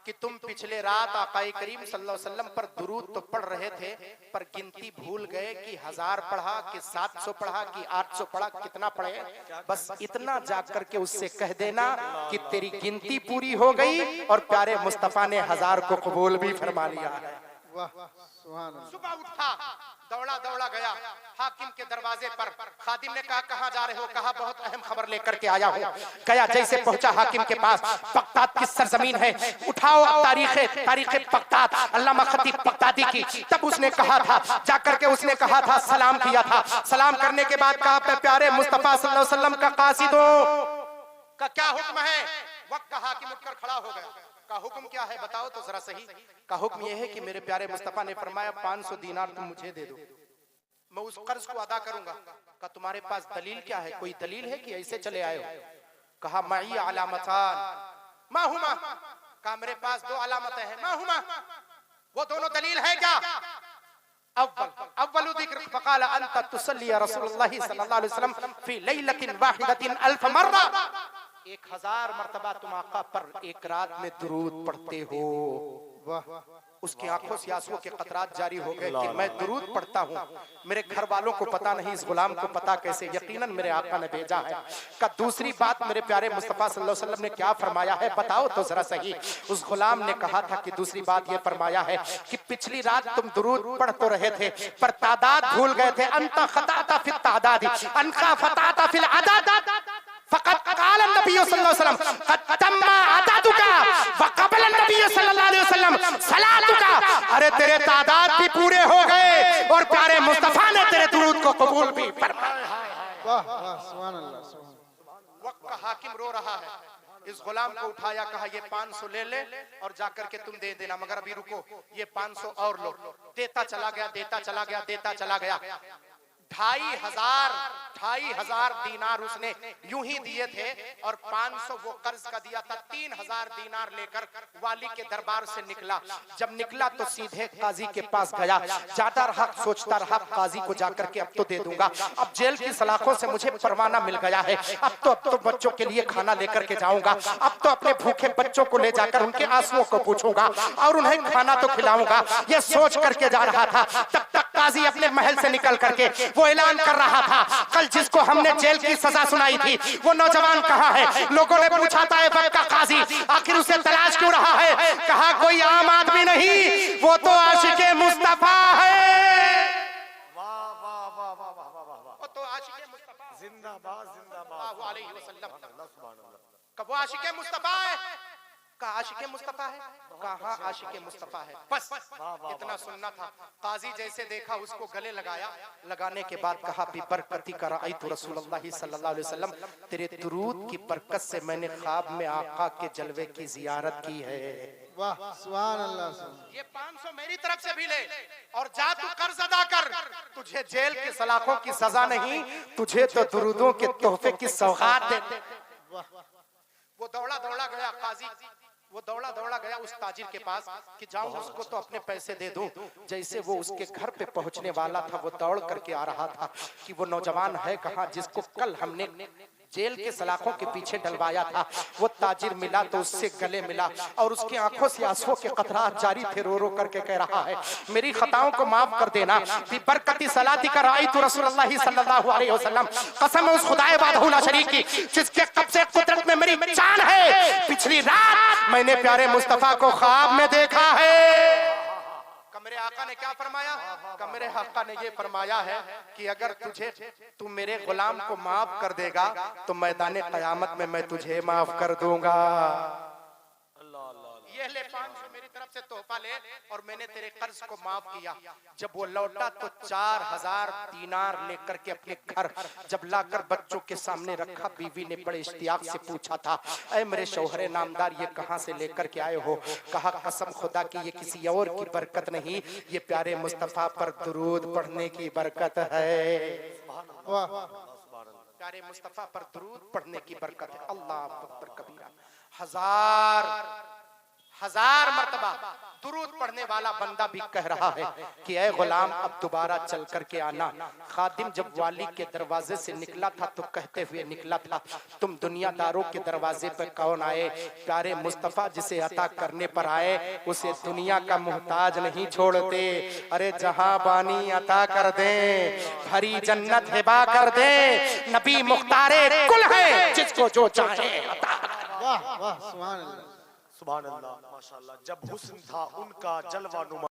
Speaker 1: कि तुम पिछले रात आकाए करीम सल्लल्लाहु अलैहि वसल्लम पर दुरूद तो पढ़ रहे थे पर गिनती भूल गए कि 1000 पढ़ा कि 700 पढ़ा कि 800 पढ़ा, कितना पढ़े। बस इतना जाकर के उससे कह देना कि तेरी गिनती पूरी हो गई और प्यारे मुस्तफा ने 1000 को कबूल भी फरमा लिया है।
Speaker 2: सुभान अल्लाह।
Speaker 1: सुबह उठा, दौड़ा दौड़ा गया हाकिम के दरवाजे पर। खादिम ने कहा कहाँ जा रहे हो? कहा बहुत अहम खबर लेकर के आया हूँ। गया, जैसे पहुंचा हाकिम के पास, बगदाद की सरजमीन है, उठाओ तारीख बगदाद अल्लामा खतीब बगदादी की। तब उसने कहा था, जाकर के उसने कहा था, सलाम किया था। सलाम करने के बाद कहा प्यारे मुस्तफा सल्लल्लाहु अलैहि वसल्लम का कासिद हो का क्या हुक्म है? वक्त का हाकिम उठकर खड़ा हो गया। का हुक्म क्या है बताओ तो जरा सही। का हुक्म यह है कि मेरे प्यारे मुस्तफा ने फरमाया 500 दीनार तुम मुझे दे दो, मैं उस कर्ज को अदा करूंगा। का तुम्हारे पास दलील क्या है? कोई दलील है कि ऐसे चले आए हो? कहा माई अलामतान माहुमा। कहा मेरे पास 2 अलामतें हैं। माहुमा, वो दोनों दलील है क्या? अव्वल जिक्र फकाल अंत तुसल्ली या रसूलुल्लाह सल्लल्लाहु अलैहि वसल्लम फी लैलतिन वाहिदतिन अल्फ मर्रा। 1000 मर्तबा तुम आका पर एक रात में दुरूद पढ़ते हो। वाह। उसकी आंखों से आंसुओं के कतरात जारी हो गए कि मैं दुरूद पढ़ता हूँ, मेरे घर वालों को पता नहीं, इस गुलाम को पता कैसे? यकीनन मेरे आका ने भेजा है। का दूसरी बात मेरे प्यारे मुस्तफा सल्लल्लाहु अलैहि वसल्लम ने क्या फरमाया है बताओ तो जरा सही। उस गुलाम ने कहा था कि दूसरी बात ये फरमाया है कि पिछली रात तुम दुरूद पढ़ तो रहे थे पर तादाद भूल गए थे। अंता खताता फिल तादाद अनका फताता फिल अदाद फकत काल नबी सल्लल्लाहु अलैहि वसल्लम कद तम्मा अदादुका व क़बल नबी सल्लल्लाहु अलैहि वसल्लम सलातुका। अरे तेरे तादाद भी पूरे हो गए और प्यारे मुस्तफा ने तेरे दुरूद को कबूल भी फरमाया।
Speaker 2: वाह वाह सुभान अल्लाह सुभान अल्लाह।
Speaker 1: वक्त का हाकिम रो रहा है। इस गुलाम को उठाया, कहा ये 500 ले ले और जाकर के तुम दे देना, मगर अभी रुको, ये 500 और लो। देता चला गया, देता चला गया, देता चला गया। 2500 दीनार उसने यूं ही दिए थे और 500 वो कर्ज का दिया था। 3000 दीनार लेकर वाली के दरबार से निकला। जब निकला तो सीधे काजी के पास गया। जाता रहा, सोचता रहा, काजी को जाकर के अब तो दे दूंगा, अब जेल की सलाखों से मुझे परवाना मिल गया है, अब तो बच्चों के लिए खाना लेकर के जाऊंगा, अब तो अपने भूखे बच्चों को ले जाकर उनके आंसुओं को पूछूंगा और उन्हें खाना तो खिलाऊंगा। ये सोच करके जा रहा था, तब तक काजी अपने महल से निकल करके वो ऐलान कर रहा था, कल जिसको हमने जेल की सजा सुनाई थी वो नौजवान कहाँ है? लोगों ने पूछा था वक्त का काजी आखिर उसे तलाश क्यों रहा है? कहा कोई आम आदमी नहीं, वो तो आशिके मुस्तफा है।
Speaker 4: वाह वाह वाह वाह वाह वाह वाह।
Speaker 1: वो तो आशिके मुस्तफा
Speaker 4: जिंदाबाद जिंदाबाद
Speaker 1: सल्लल्लाहु अलैहि वसल्लम।
Speaker 4: सुभान अल्लाह।
Speaker 1: कब वो आशिके मुस्तफा है? कहा आशिके मुस्तफा है? कहा आशिके मुस्तफा है। बस इतना सुनना था। काजी जैसे देखा उसको गले लगाया, लगाने के बाद कहा बरकती का राइतु रसूलुल्लाह सल्लल्लाहु अलैहि वसल्लम, तेरे दुरूद की बरकत से मैंने ख्वाब में आका के जलवे की जियारत की है।
Speaker 2: वाह सुभान अल्लाह।
Speaker 1: ये 500 मेरी तरफ से भी ले और जा तू कर्ज अदा कर, तुझे जेल की सलाखों की सजा नहीं, तुझे तो दुरूदों के तोहफे की सौगात दे। वो दौड़ा दौड़ा गया काजी, वो दौड़ा दौड़ा गया उस ताजिर के पास कि जाऊं उसको तो अपने पैसे दे दूं। जैसे वो उसके घर पे पहुंचने वाला था वो दौड़ करके आ रहा था कि वो नौजवान है कहाँ जिसको कल हमने जेल के सलाखों के पीछे डलवाया था। वो ताजिर मिला तो उससे गले मिला और उसकी आंखों से आंसुओं के कतरात जारी थे। रो रो करके कह रहा है मेरी खताओं को माफ कर देना, बरकती सलाती का राइतु रसूलुल्लाह सल्लल्लाहु अलैहि वसल्लम, कसम उस खुदाए वाहदहु ला शरीक की जिसके कब्ज़े कुदरत में मेरी जान है, पिछली रात मैंने प्यारे मुस्तफा को ख्वाब में देखा है। मेरे आका ने क्या फरमाया? मेरे आका ने ये फरमाया है कि अगर तू मेरे गुलाम को माफ कर देगा तो मैदान कयामत में मैं तुझे माफ कर दूंगा। ये ले 500 मेरी तरफ से तोहफा ले और मैंने तेरे कर्ज को माफ किया। जब वो लौटा तो 4000 दीनार लेकर के अपने घर जब लाकर बच्चों के सामने रखा, बीवी ने बड़े इश्तियाक से पूछा था ऐ मेरे शौहरे नामदार ये कहां से लेकर के आए हो? कहा कसम खुदा की ये किसी और की बरकत नहीं, ये प्यारे मुस्तफा पर दुरूद पढ़ने की बरकत है। प्यारे मुस्तफा पर दुरूद पढ़ने की बरकत है। अल्लाह अकबर कबीरा। 1000 मर्तबा दुरूद पढ़ने वाला बंदा भी कह रहा है कि ऐ गुलाम अब दोबारा चल करके आना। खादिम जब वाली के दरवाजे से निकला था तो कहते हुए निकला था तुम दुनियादारों के दरवाजे पर कौन आए? प्यारे मुस्तफा जिसे अता करने पर आए उसे दुनिया का मुहताज नहीं छोड़ते। अरे जहां बानी अता कर दे, भरी जन्नत हिबा कर दे, नबी मुख्तारे कुल है जिसको जो चाहे अता।
Speaker 2: वाह वाह सुभान अल्लाह
Speaker 4: सुभान अल्लाह माशाअल्लाह। जब हुस्न था उनका जलवा नुमा